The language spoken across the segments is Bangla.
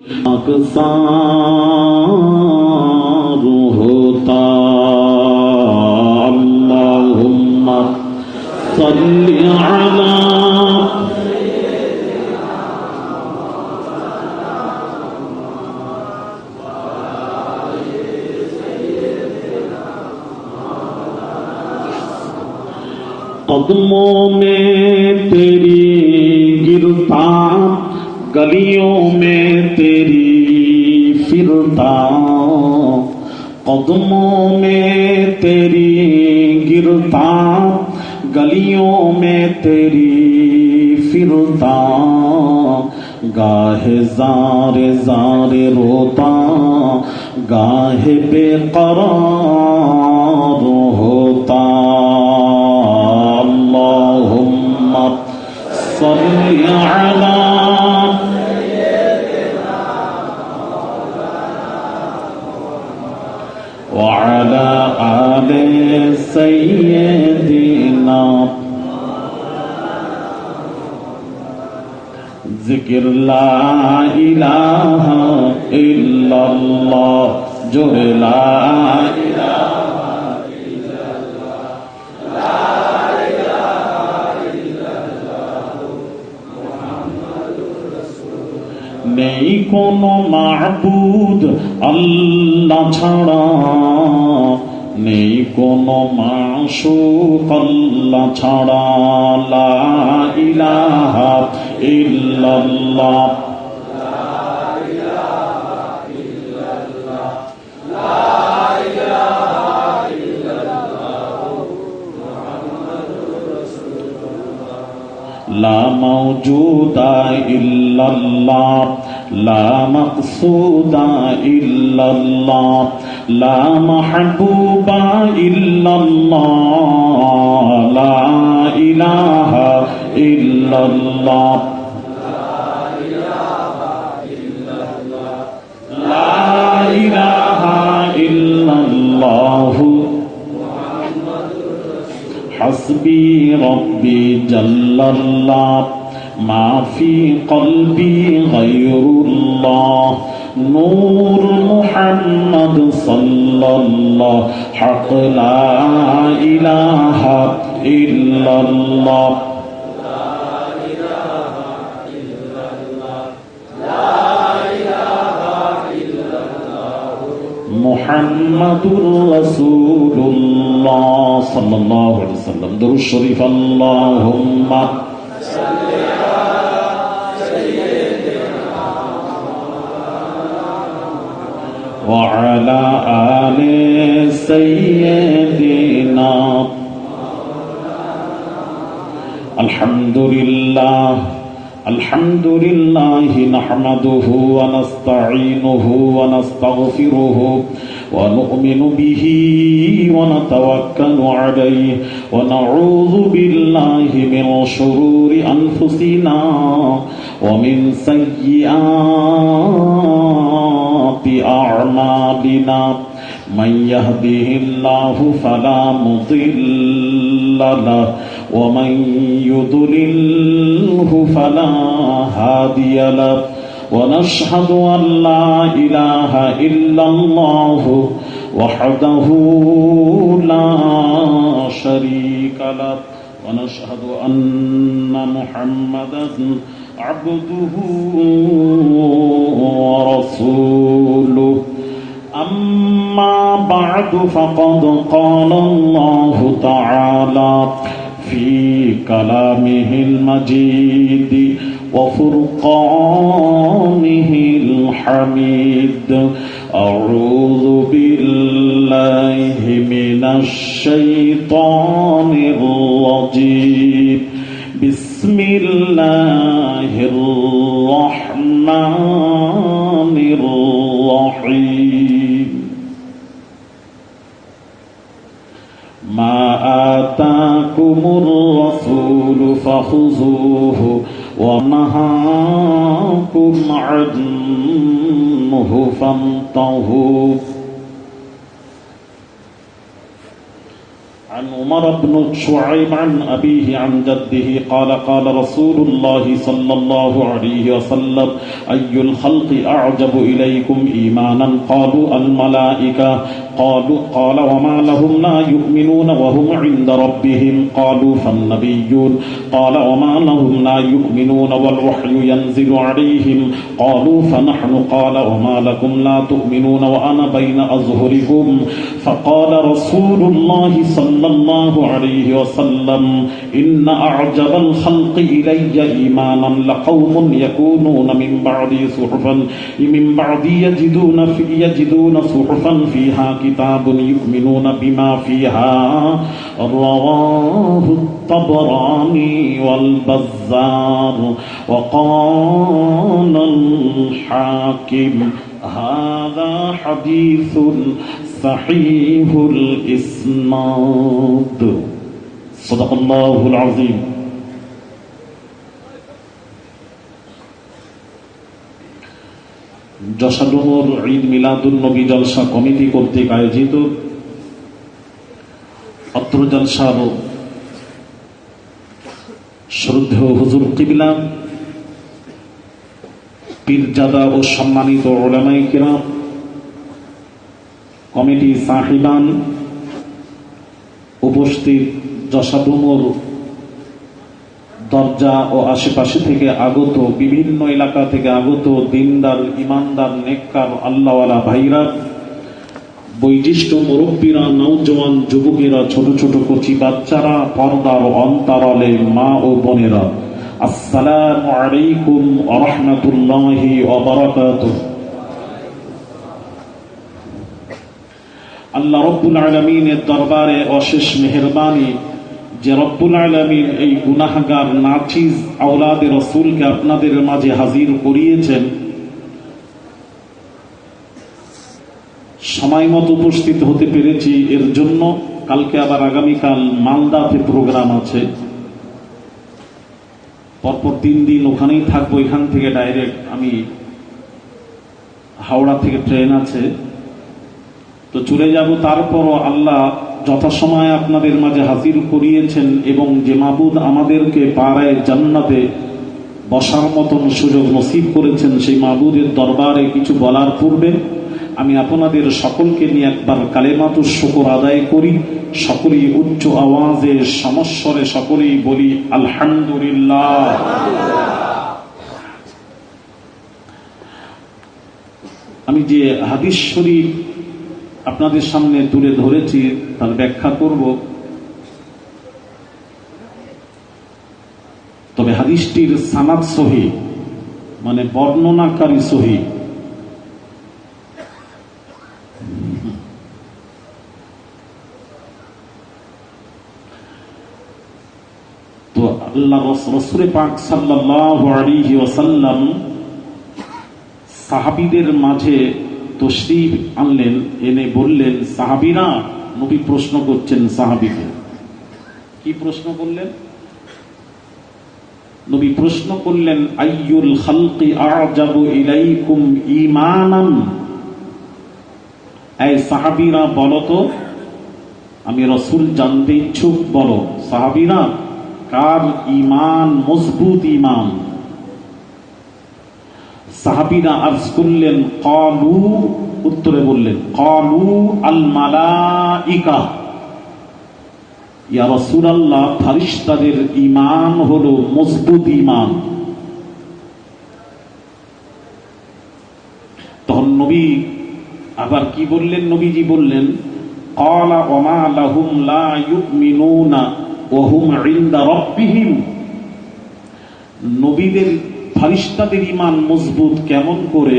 अकसार होता अल्लाहुम्मा सल्ली अला कदमों में तेरी गिरता गलियों में तेरी फिरता कदमों में तेरी गिरता गलियों में तेरी फिरता गाहे ज़ारे ज़ारे रोता गाहे बेकरार होता अल्लाहुम्मा सल्ली अला वअला आले सय्यदिना जिक्र ला इलाहा इल्लल्लाह जो है ला इलाहा इल्लल्लाह ला इलाहा इल्लल्लाह मुहम्मदुर रसूलुल्लाह नहीं कोनो माबूद अल्लाह छाड़ा নেই কোনো মাশূক আল্লাহ ছাড়া লা ইলাহা ইল্লাল্লাহ লা ইলাহা ইল্লাল্লাহ লা ইলাহা ইল্লাল্লাহ মুহাম্মাদুর রাসূলুল্লাহ লা মাওজুদা ইল্লাল্লাহ লা মাকসুদা ইল্লাল্লাহ لا محبوب إلا الله لا إله إلا الله لا إله إلا الله حسبي ربي جل الله ما في قلبي غير الله نور محمد صلى الله حق لا إله إلا الله لا إله إلا الله لا إله إلا الله محمد رسول الله صلى الله عليه وسلم درود الشريف اللهم وعلى آل سيدنا الحمد لله الحمد لله نحمده ونستعينه ونستغفره ونؤمن به ونتوكل عليه ونعوذ بالله من شرور أنفسنا ومن سيئات أعمالنا من يهده الله فلا مضل له ومن يضلله فلا هادي له ونشهد أن لا إله إلا الله وحده لا شريك له ونشهد أن محمدا عبده ورسوله أما بعد فقد قال الله تعالى في كلامه المجيد وفرقانه الحميد أعوذ بالله من الشيطان الرجيم بسم الله الرحمن الرحيم ما آتاكم الرسول فخذوه ونهاكم عنه فانتهوا عن عن عمر بن شعيب عن أبيه عن جده قال قال رسول الله صلى الله عليه وسلم أي الخلق أعجب إليكم إيمانا قالوا الملائكة قال وما لهم لا يؤمنون وهم عند ربهم قالوا فالنبيون قال وما لهم لا يؤمنون والوحي ينزل عليهم قالوا فنحن قال وما لكم لا تؤمنون وأنا بين أظهركم فقال رسول الله صلى الله عليه وسلم إن أعجب الخلق إلي إيمانا لقوم يكونون من بعدي يجدون صحفا فيها كتاب يؤمنون بما فيها رواه الطبراني والبزار وقال الحاكم هذا حديث صحيح الإسناد صدق الله العظيم যশাডুমুর ঈদ মিলাদুন নবী জলসা কমিটি কর্তৃক আয়োজিত অত্র জলসার শ্রদ্ধেয় হুজুর কিবলা পীরজাদা ও সম্মানিত উলামায়ে কিরাম কমিটি সাহিবান উপস্থিত যশাডুমুর দরজা ও আশেপাশে থেকে আগত বিভিন্ন এলাকা থেকে আগত দিনদার ইমানদার নেককার আল্লাহওয়ালা ভাইরা বৈশিষ্ট্য মুরব্বীরা নওজওয়ান যুবকেরা ছোট ছোট কচি বাচ্চারা পর্দার অন্তরালে মা ও বোনেরা আসসালামু আলাইকুম ওয়া রাহমাতুল্লাহি ওয়া বারাকাতুহু আল্লাহ রাব্বুল আলামিনের দরবারে অশেষ মেহেরবানি যে রব্বুল আলামিন এই গুনাহগার নাচিজ আওলাদে রাসূলকে আপনাদের মাঝে হাজির করিয়েছেন সময় মতো উপস্থিত হতে পেরেছি এর জন্য কালকে আবার আগামীকাল মালদাতে প্রোগ্রাম আছে পরপর 3 দিন ওখানেই থাকবো এখান থেকে ডাইরেক্ট আমি হাওড়া থেকে ট্রেন আছে তো চলে যাব তারপরও আল্লাহ যথাসময়ে আপনাদের মাঝে হাজির করিয়েছেন এবং যে মাবুদ আমাদেরকে পাড়ায় জান্নাতে বসার মতন সুযোগ নসিব করেছেন সেই মাবুদের দরবারে কিছু বলার পূর্বে আমি আপনাদের সকলকে নিয়ে একবার কালেমাতুশ শুকর আদায় করি সকলেই উচ্চ আওয়াজে সমস্বরে সকলেই বলি আলহামদুলিল্লাহ আমি যে হাদিস শরীফ আপনাদের সামনে তুলে ধরেছি তার ব্যাখ্যা করব তবে হাদিসটির সানাদ সহিহ মানে বর্ণনাকারী সহিহ তো আল্লাহ রাসূল পাক সাল্লাল্লাহু আলাইহি ওয়াসাল্লাম সাহাবীদের মাঝে তশরীফ আনলেন এনে বললেন সাহাবীরা নবী প্রশ্ন করছেন সাহাবীকে কি প্রশ্ন করলেন নবী প্রশ্ন করলেন আইয়ুল খালকি আ'জাবু ইলাইকুম ঈমানান এই সাহাবীরা বলো তো আমি রাসূল জানতে ইচ্ছুক বলো সাহাবীরা কার ঈমান মজবুত ঈমান সাহাবীরা আরজ করলেন ক্বালু উত্তরে বললেন ক্বালু আল মালাইকা ইয়া রাসূলুল্লাহ ফেরেশতাদের ঈমান হলো মজবুত ঈমান তখন নবী আবার কি বললেন নবীজি বললেন ক্বালা ওয়া মা লাহুম লা ইউমিনুনা ওয়া হুম ইনদা রাব্বিহিম নবীদের ফেরেশতাদের ঈমান মজবুত কেমন করে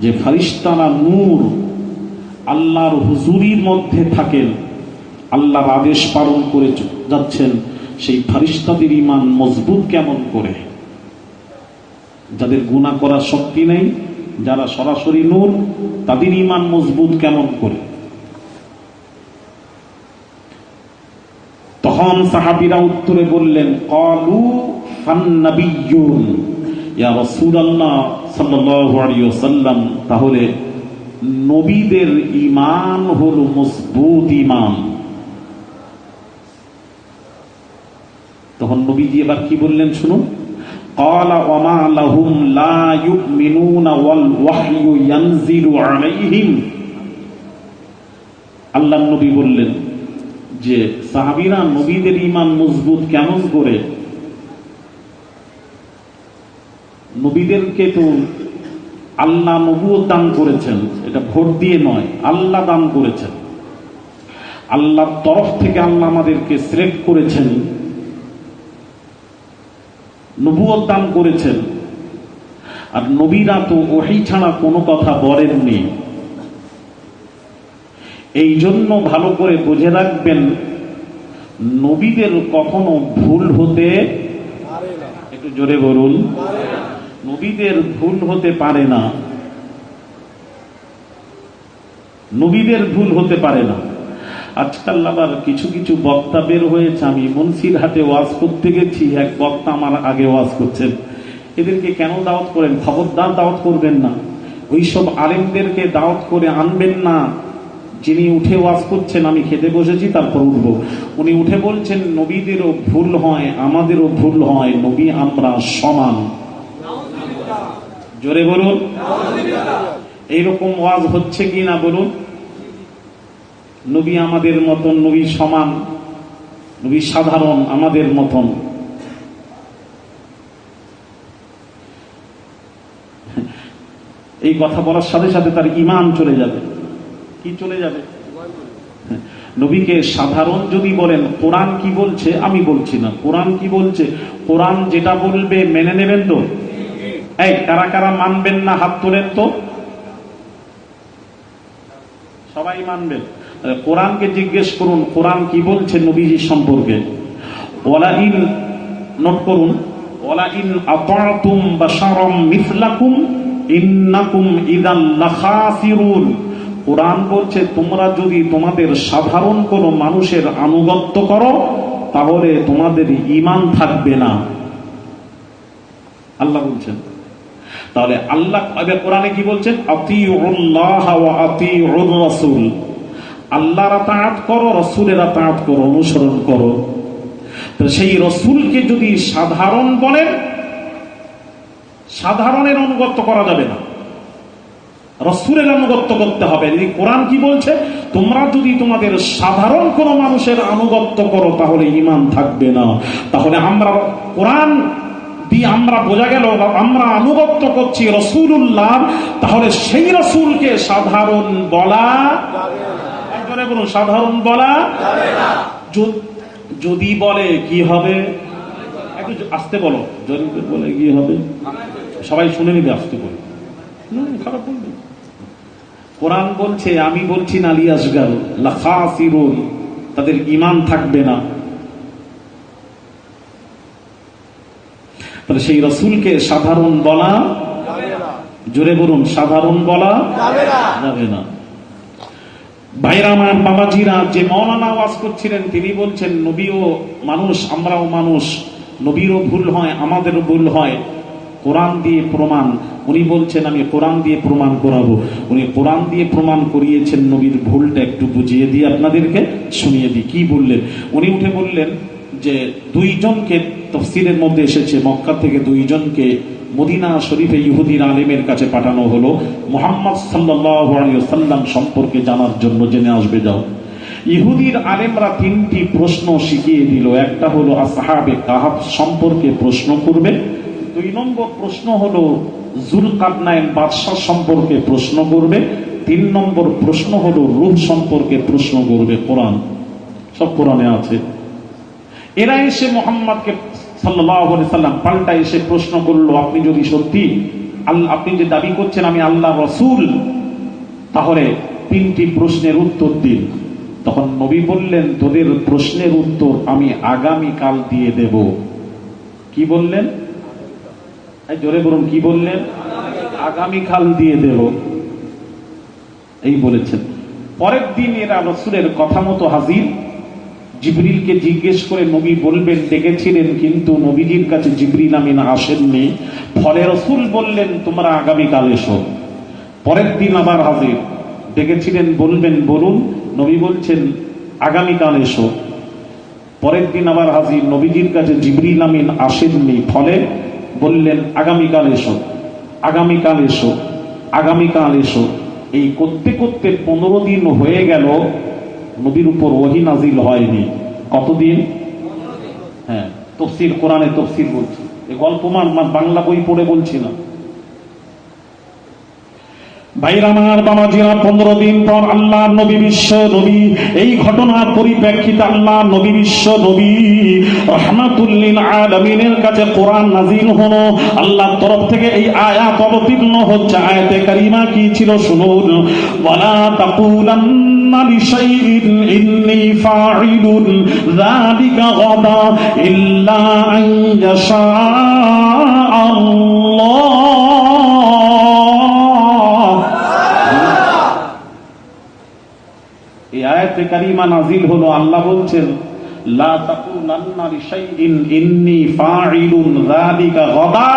যে ফেরেশতারা নূর আল্লাহর হুজুরির মধ্যে থাকেন আল্লাহর আদেশ পালন করে যাচ্ছেন সেই ফেরেশতাদের ঈমান মজবুত কেমন করে যাদের গুনাহ করার শক্তি নেই যারা সরাসরি নূর তাদের ঈমান মজবুত কেমন করে তখন সাহাবীরা উত্তরে বললেন ক্বালু ফান্নাবিয়্যুন ইয়া রাসূলুল্লাহ সাল্লাল্লাহু আলাইহি ওয়াসাল্লাম তাহলে নবীদের ঈমান হলো মজবুত ঈমান তখন নবীজি এবার কি বললেন শুনুন, ক্বালা ওয়া মা লাহুম লা ইউমিনুনা ওয়াল ওয়াহয়ু ইয়ানজিলু আলাইহিম। আল্লাহর নবী বললেন যে সাহাবীরা নবীদের ঈমান মজবুত কেমন করে? নবীদেরকে তো আল্লাহ নবুয়ত দান করেছেন, এটা ভোট দিয়ে নয়, আল্লাহ দান করেছেন। আল্লাহর তরফ থেকে আল্লাহ আমাদেরকে সিলেক্ট করেছেন, নবুয়ত দান করেছেন। আর নবীরা তো ওহী ছাড়া কোনো কথা বলেননি। এই জন্য ভালো করে বুঝে রাখবেন, নবীদের কখনো ভুল হতে, একটু জোরে বলুন, নবীদের ভুল হতে পারে না, নবীদের ভুল হতে পারে না। আজকাল আবার কিছু কিছু বক্তা বের হয়েছে, আমি মুন্সির হাতে ওয়াজ করতে গেছি, এক বক্তা আমার আগে ওয়াজ করছেন, এদেরকে কেন দাওয়াত করেন? খবরদার দাওয়াত করবেন না, ওইসব আলেমদেরকে দাওয়াত করে আনবেন না। যিনি উঠে ওয়াজ করছেন, আমি খেতে বসেছি তারপর উঠব, উনি উঠে বলছেন নবীদেরও ভুল হয়, আমাদেরও ভুল হয়, নবী আমরা সমান। জোরে বলুন, এইরকম ওয়াজ হচ্ছে কি না বলুন? নবী আমাদের মতন, নবী সমান, নবী সাধারণ আমাদের মতন। এই কথা বলার সাথে সাথে তার ঈমান চলে যাবে। কি চলে যাবে? নবীকে সাধারণ যদি বলেন, কোরআন কি বলছে? আমি বলছি না, কোরআন কি বলছে? কোরআন যেটা বলবে মেনে নেবেন তো? এই কারা কারা মানবেন না হাত তোলেন তো? সবাই মানবেন। কোরআনকে জিজ্ঞেস করুন কোরআন কি বলছে নবীজি সম্পর্কে। ওয়ালা ইন, নোট করুন, ওয়ালা ইন আতাতুম বাশারাম মিসলাকুম ইন্নাকুম ইযাল লাখাসিরুন। কোরআন বলছে তোমরা যদি তোমাদের সাধারণ কোনো মানুষের আনুগত্য করো তাহলে তোমাদের ঈমান থাকবে না, আল্লাহ বলছেন। তাহলে আল্লাহ কোরআনে কি বলছেন? আতিউল্লাহ ওয়া আতিউর রাসূল, আল্লাহর আতাআত করো, রাসূলের আতাআত করো, অনুসরণ করো। তো সেই রাসূলকে যদি সাধারণ বলেন, সাধারণের অনুগত্য করা যাবে না, রাসূলের অনুগত্য করতে হবে। এই কোরআন কি বলছে? তোমরা যদি তোমাদের সাধারণ কোন মানুষের আনুগত্য করো তাহলে ঈমান থাকবে না। তাহলে আমরা কোরআন দিয়ে আমরা বোঝা গেল আমরা আনুগত্য করছি রাসূলুল্লাহ, তাহলে সেই রাসূলকে সাধারণ বলা যাবে না। বলুন, সাধারণ বলা যাবে না। যদি বলে কি হবে? একটু আস্তে বলো, যদি বলে কি হবে সবাই শুনে নিবে, আস্তে বলে, খারাপ বলবে। কোরআন বলছে, আমি বলছি না, লিয়াসগার লাখাসিরুন, তাদের ঈমান থাকবে না। তাহলে সেই রাসূলকে সাধারণ বলা যাবে না। জোরে বলুন, সাধারণ বলা যাবে না। ভাইরা আমার, বাবাজিরা, যে মাওলানা ওয়াজ করছিলেন তিনি বলছেন নবীও মানুষ, আমরাও মানুষ, নবীরও ভুল হয়, আমাদেরও ভুল হয়, কোরআন দিয়ে প্রমাণ। উনি বলছেন আমি কোরআন দিয়ে প্রমাণ করাবো। উনি কোরআন দিয়ে প্রমাণ করিয়েছেন, নবীর ভুলটা একটু বুঝিয়ে দিয়ে আপনাদেরকে শুনিয়ে দিই। কি বললেন? উনি উঠে বললেন যে দুইজনকে, তাফসীরের মধ্যে এসেছে মক্কা থেকে দুইজনকে মদিনা শরীফে ইহুদির আলেমের কাছে পাঠানো হলো মুহাম্মদ সাল্লাল্লাহু আলাইহি ওয়াসাল্লাম সম্পর্কে জানার জন্য, জেনে আসবে যাও। ইহুদির আলেমরা তিনটি প্রশ্ন শিখিয়ে দিল। একটা হলো আসহাবে কাহাফ সম্পর্কে প্রশ্ন করবে, 2 নম্বর প্রশ্ন হলো যুলকারনাইন বাদশাহ সম্পর্কে প্রশ্ন করবে, 3 নম্বর প্রশ্ন হলো রূহ সম্পর্কে প্রশ্ন করবে। কোরআন, সব কোরআনে আছে। এরা এসে মুহাম্মদকে সাল্লাল্লাহু আলাইহি সাল্লাম পাল্টা এসে প্রশ্ন করলো, আপনি যদি সত্যি আপনি যে দাবি করছেন আমি আল্লাহর রাসূল, তাহলে 3টি প্রশ্নের উত্তর দিন। তখন নবী বললেন, তোদের প্রশ্নের উত্তর আমি আগামী কাল দিয়ে দেব। কি বললেন? জোরে বলুন, কি বললেন? আগামী কাল দিয়ে দেব, এই বলেছেন। পরের দিন এরা রাসূলের কথা মতো হাজির। জিবরিলকে জিজ্ঞেস করে নবী বলবেন ডেকেছিলেন, কিন্তু নবীজির কাছে জিবরিল আমিন আসেননি। ফলে রাসূল বললেন তোমরা আগামীকাল এসো। পরের দিন আবার হাজির, ডেকেছিলেন বলবেন বলুন, নবী বলছেন আগামীকাল এসো। পরের দিন আবার হাজির, নবীজির কাছে জিবরিল আমিন আসেননি, ফলে বললেন আগামীকাল এসো, আগামীকাল এসো, আগামীকাল এসো। এই করতে করতে 15 দিন হয়ে গেল, নবীর উপর ওহী নাজিল হয়নি। কতদিন? হ্যাঁ, তাফসীর, কোরআনে তাফসীর বলছি, এই গল্প বাংলা বই পড়ে বলছি না। ভাইরা আমার, বাবাজিরা, 15 দিন পর আল্লাহ নবী, বিশ্ব নবী, এই ঘটনার পরিপ্রেক্ষিতে আল্লাহ নবী, বিশ্ব নবী রাহমাতুল লিল আলামিনের কাছে কোরআন নাজিল হলো। আল্লাহর তরফ থেকে এই আয়াত অবতীর্ণ হচ্ছে। আয়াতে কারিমা কি ছিল শুনুন। ওয়ালা তাকুলান্না লিশাইইন ইন্নী ফাইলুন যালিকা গাদা ইল্লা আন ইয়াশা আল্লাহ। এই আয়াতে কারিমা নাজিল হলো, আল্লাহ বলছেন লা তাকুলান্না লিশাইইন ইন্নী ফাইলুন যালিকা গাদা।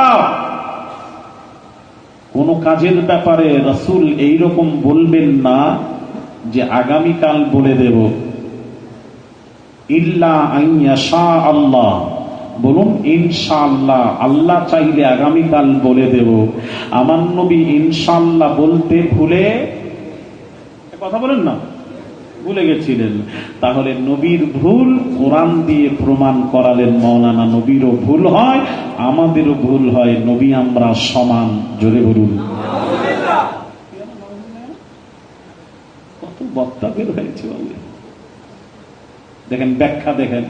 কোন কাজের ব্যাপারে রাসূল এইরকম বলবেন না যে আগামীকাল বলে দেব। ইল্লা আন ইয়াশা আল্লাহ, বলুন ইনশাআল্লাহ, আল্লাহ চাইলে আগামীকাল বলে দেব। আমার নবী ইনশাআল্লাহ বলতে ভুলে, কথা বলেন না, ভুলে গেছিলেন। তাহলে নবীর ভুল কোরআন দিয়ে প্রমাণ করালেন মাওলানা। নবীরও ভুল হয়, আমাদেরও ভুল হয়, নবী আমরা সমান। জোরে বলুন। কত বক্তা বের হয়েছে বলে, দেখেন ব্যাখ্যা দেখেন।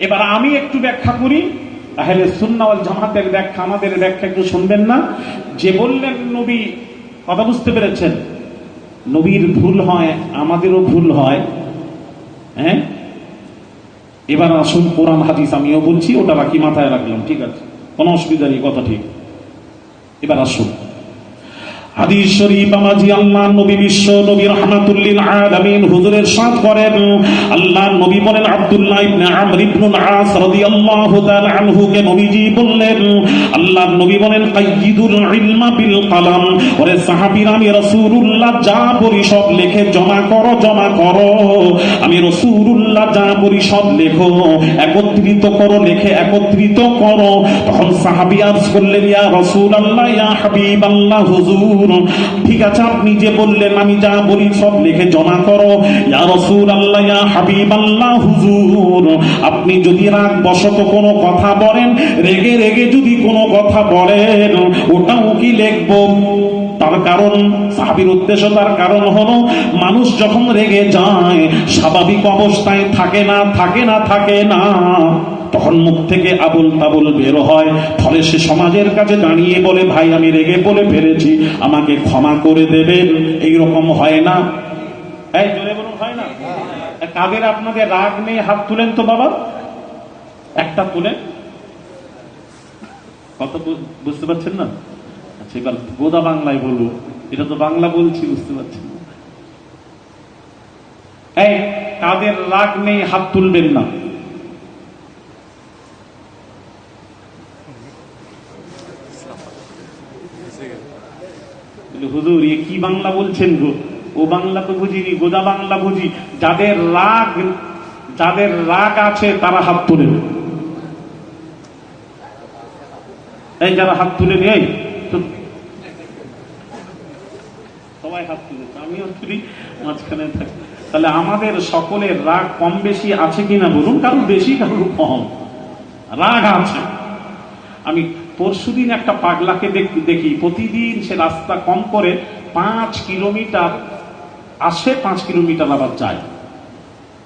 এবার আমি একটু ব্যাখ্যা করি। আহলে সুন্নাহ ওয়াল জামাতের ব্যাখ্যা, আমাদের ব্যাখ্যা একটু শুনবেন না? যে বললেন নবী, কথা বুঝতে পেরেছেন? নবীর ভুল হয়, আমাদেরও ভুল হয়। হ্যাঁ, এবার আসুন কোরআন হাদিস, আমিও বলছি, ওটা বাকি মাথায় রাখলাম, ঠিক আছে, কোনো অসুবিধা নেই, কথা ঠিক। এবার আসুন হাদিস শরীফ। আমাজি আল্লাহ নবী, বিশ্ব নবী রাহমাতুল লিল আলামিন হুজুরের সাথ করেন। আল্লাহ নবী বলেন আব্দুল্লাহ ইবনে আমর ইবনুল আস রাদিয়াল্লাহু তাআলা আনহু কে নবীজি বললেন, আল্লাহ নবী বলেন কাইয়িদুল ইলমা বিল কলম। ওরে সাহাবীরা, আমি রাসূলুল্লাহ যা বলি সব লিখে জমা করো, জমা করো। আমি রাসূলুল্লাহ যা বলি সব লেখো, একত্রিত করো, লিখে একত্রিত করো। তখন সাহাবী আরজ করলেন, ইয়া রাসূলুল্লাহ, ইয়া হাবিবাল্লাহ, হুজুর ঠিক আছে, আপনি যে বললেন আমি যা বলি সব লিখে জমা করো। ইয়া রাসূলুল্লাহ, ইয়া হাবিবাল্লাহ, হুজুর আপনি যদি রাগ বশত কোনো কথা বলেন, রেগে রেগে যদি কোনো কথা বলেন, ওটাও কি লিখবো? তার কারণ, সাহাবীর উদ্দেশ্য, তার কারণ হলো মানুষ যখন রেগে যায় স্বাভাবিক অবস্থায় থাকে না, থাকে না, থাকে না, তখন মুখ থেকে আবুল তাবুল বের হয়। ফলে সে সমাজের কাছে দাঁড়িয়ে বলে, ভাই আমি রেগে বলে ফেলেছি, আমাকে ক্ষমা করে দেবেন। এইরকম হয় না? এই জোরে বলুন, হয় না? কাদের আপনাদের রাগ নেই? হাত তুলেন তো বাবা, একটা তুলেন। কত বুঝতে পারছেন না? আচ্ছা, এবার গোদা বাংলায় বলবো, এটা তো বাংলা বলছি, বুঝতে পারছেন না? এই কাদের রাগ নেই হাত তুলবেন না। হুজুর এ কি বাংলা বলছেন গো? ও বাংলা তো বুঝিনি, গোদা বাংলা বুঝি। যাদের রাগ আছে তারা হাত তুলেন। এই যারা হাত তুলেন, এই সবাই হাত তুলেছে, আমিও তুলি, মাঝখানে থাকি। তাহলে আমাদের সকলের রাগ কম বেশি আছে কিনা বলুন? কারণ বেশি, কারণ কম রাগ আছে। আমি পরশুদিন একটা পাগলাকে দেখি, প্রতিদিন সে রাস্তা কম করে 5 কিলোমিটার আসে, 5 কিলোমিটার আবার যায়।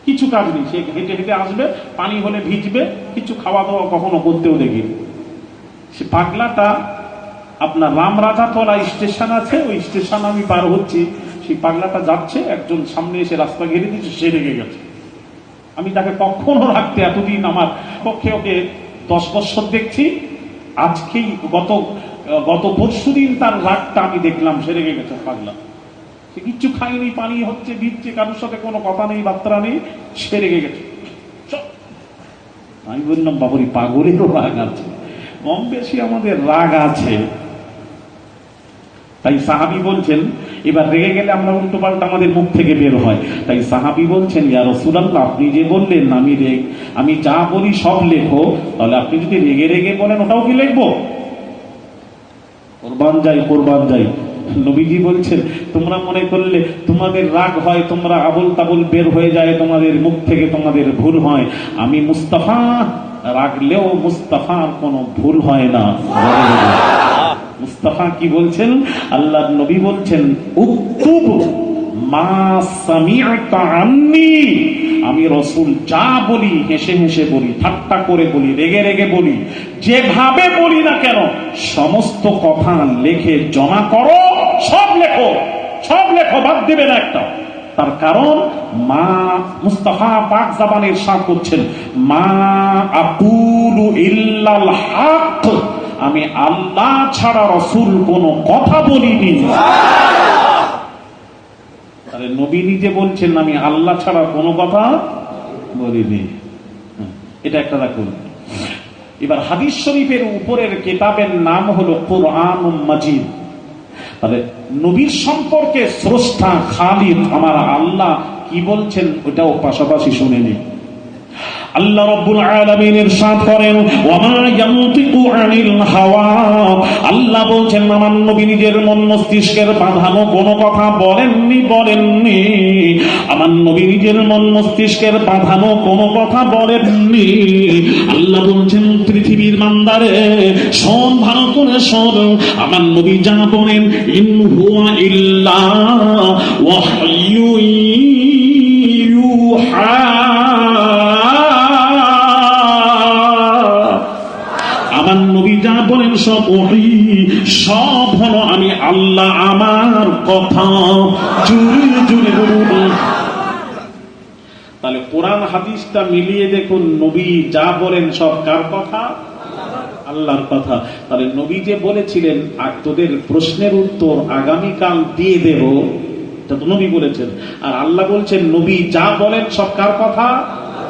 কিছু কাজ নেই, সে হেঁটে হেঁটে আসবে, পানি হলে ভিজবে, কিছু খাওয়া দাওয়া কখনো করতেও দেখি। সে পাগলাটা আপনার রামরাজাতলা স্টেশন আছে, ওই স্টেশন আমি পার হচ্ছি, সেই পাগলাটা যাচ্ছে, একজন সামনে এসে রাস্তা ঘিরে দিচ্ছে, সে রেগে গেছে। আমি তাকে কখনো রাখতে, এতদিন আমার পক্ষে ওকে 10 বছর দেখছি, আজকেই গত পরশুদিন তার রাগটা আমি দেখলাম, সে রেগে গেছে পাগলা। সে কিচ্ছু খায়নি, পানি হচ্ছে, দিচ্ছে, কারোর সাথে কোনো কথা নেই, বার্তা নেই, সে রেগে গেছে। আমি বললাম, বাবুরি পাগলেরও রাগ আছে, কম বেশি আমাদের রাগ আছে। তাই সাহাবী বলছেন, এবার রেগে গেলে আমরা উল্টো পাল্টা আমাদের মুখ থেকে বের হয়। তাই সাহাবী বলছেন, ইয়া রাসূলুল্লাহ, আপনি যে বললেন আমি যা বলি সব লেখো, তাহলে আপনি যদি রেগে রেগে বলেন ওটাও কি লিখবো? কোরবান যাই। নবীজি বলছেন, তোমরা মনে করলে তোমাদের রাগ হয়, তোমরা আবল তাবল বের হয়ে যায় তোমাদের মুখ থেকে, তোমাদের ভুল হয়। আমি মুস্তাফা, রাগলেও মুস্তাফার কোনো ভুল হয় না। মুস্তাফা কি বলছেন? আল্লাহর নবী বলছেন, উক্তুব মা সামি'তা আন্নী, আমি রাসূল যা বলি হেসে হেসে বলি, ঠাট্টা করে বলি, রেগে রেগে বলি, যেভাবে বলি না কেন সমস্ত কথা লিখে জমা করো, সব লেখো, বাদ দেবে না একটা। তার কারণ মা মুস্তাফা পাক জাবানে ইরশাদ করছেন, মা আকুলু ইল্লাল হক, আমি আল্লাহ ছাড়া রাসূল কোনো কথা বলিনি। তাহলে নবী নিজে বলছেন, আমি আল্লাহ ছাড়া কোনো কথা বলিনি। এটা একটা রাখুন। এবার হাদিস শরীফের উপরের কিতাবের নাম হলো কুরআনুল মাজিদ। তাহলে নবীর সম্পর্কে স্রষ্টা খালিক আমার আল্লাহ কি বলছেন ওটাও পাশাপাশি শুনে নিই। আল্লাহ রাব্বুল আলামিন ইরশাদ করেন, ওয়া মা ইয়ানতিকু আনিল হাওয়া, আল্লাহ বলছেন আমার নবী নিজের মন মস্তিষ্কের বাঁধানো কোনো কথা বলেননি। আমার নবী নিজের মন মস্তিষ্কের বাঁধানো কোনো কথা বলেননি। আল্লাহ বলছেন, পৃথিবীর বান্দারে শোন, ভালো করে শোন, আমার নবী যা বলেন, ইন হুয়া ইল্লা ওয়াহয়ুন ইউহা, আমার নবী যা বলেন সব ওহী, সব হলো আমি আল্লাহ আমার কথা। জোরে জোরে বলুন। তাহলে কোরআন হাদিসটা মিলিয়ে দেখুন, নবী যা বলেন সব কার কথা? আল্লাহর কথা। তাহলে নবী যে বলেছিলেন তোদের প্রশ্নের উত্তর আগামীকাল দিয়ে দেব, এটা তো নবী বলেছেন। আর আল্লাহ বলছেন নবী যা বলেন সব কার কথা?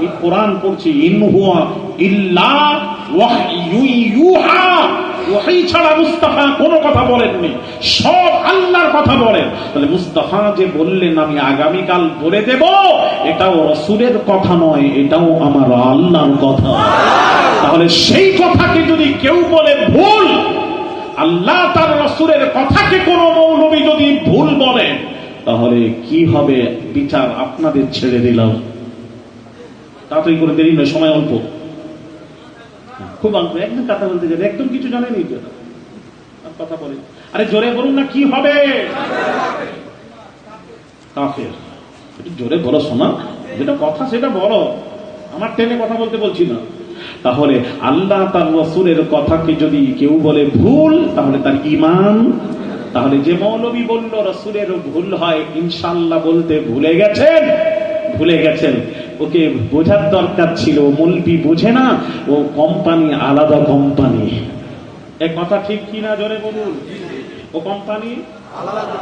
এই কোরআন পড়ছি, ইন হুয়া ইল্লা ওয়াহয়ুন ইউহা, ওহী ছাড়া মুস্তাফা কোনো কথা বলেননি, সব আল্লাহর কথা বলেন। তাহলে মুস্তাফা যে বললেন আমি আগামীকাল বলে দেব, এটাও রাসূলের কথা নয়, এটাও আমার আল্লাহর কথা। তাহলে সেই কথাকে যদি কেউ বলে ভুল, আল্লাহ তার রাসূলের কথাকে কোনো মৌলবী যদি ভুল বলে, তাহলে কি হবে বিচার আপনাদের ছেড়ে দিলাম। তাড়াতাড়ি করে, দেরি নয়, সময় অল্প, খুব অল্প। একদম কথা বলতে যাবে, একদম কিছু জানেনি কথা বলে। আরে জোরে বলুন না, কি হবে? কাফের। একটু জোরে বলো শোনা, যেটা কথা সেটা বলো, আমার টেনে কথা বলতে বলছি না। তাহলে আল্লাহ তার রাসূলের কথাকে যদি কেউ বলে ভুল, তাহলে তার ঈমান। তাহলে যে মৌলবী বলল রাসূলের ভুল হয়, ইনশাআল্লাহ বলতে ভুলে গেছেন। ওকে বোঝার দরকার ছিল, মৌলবী বোঝে না, ও কোম্পানি আলাদা কোম্পানি। এক কথা ঠিক কিনা জোরে বলুন? ও কোম্পানি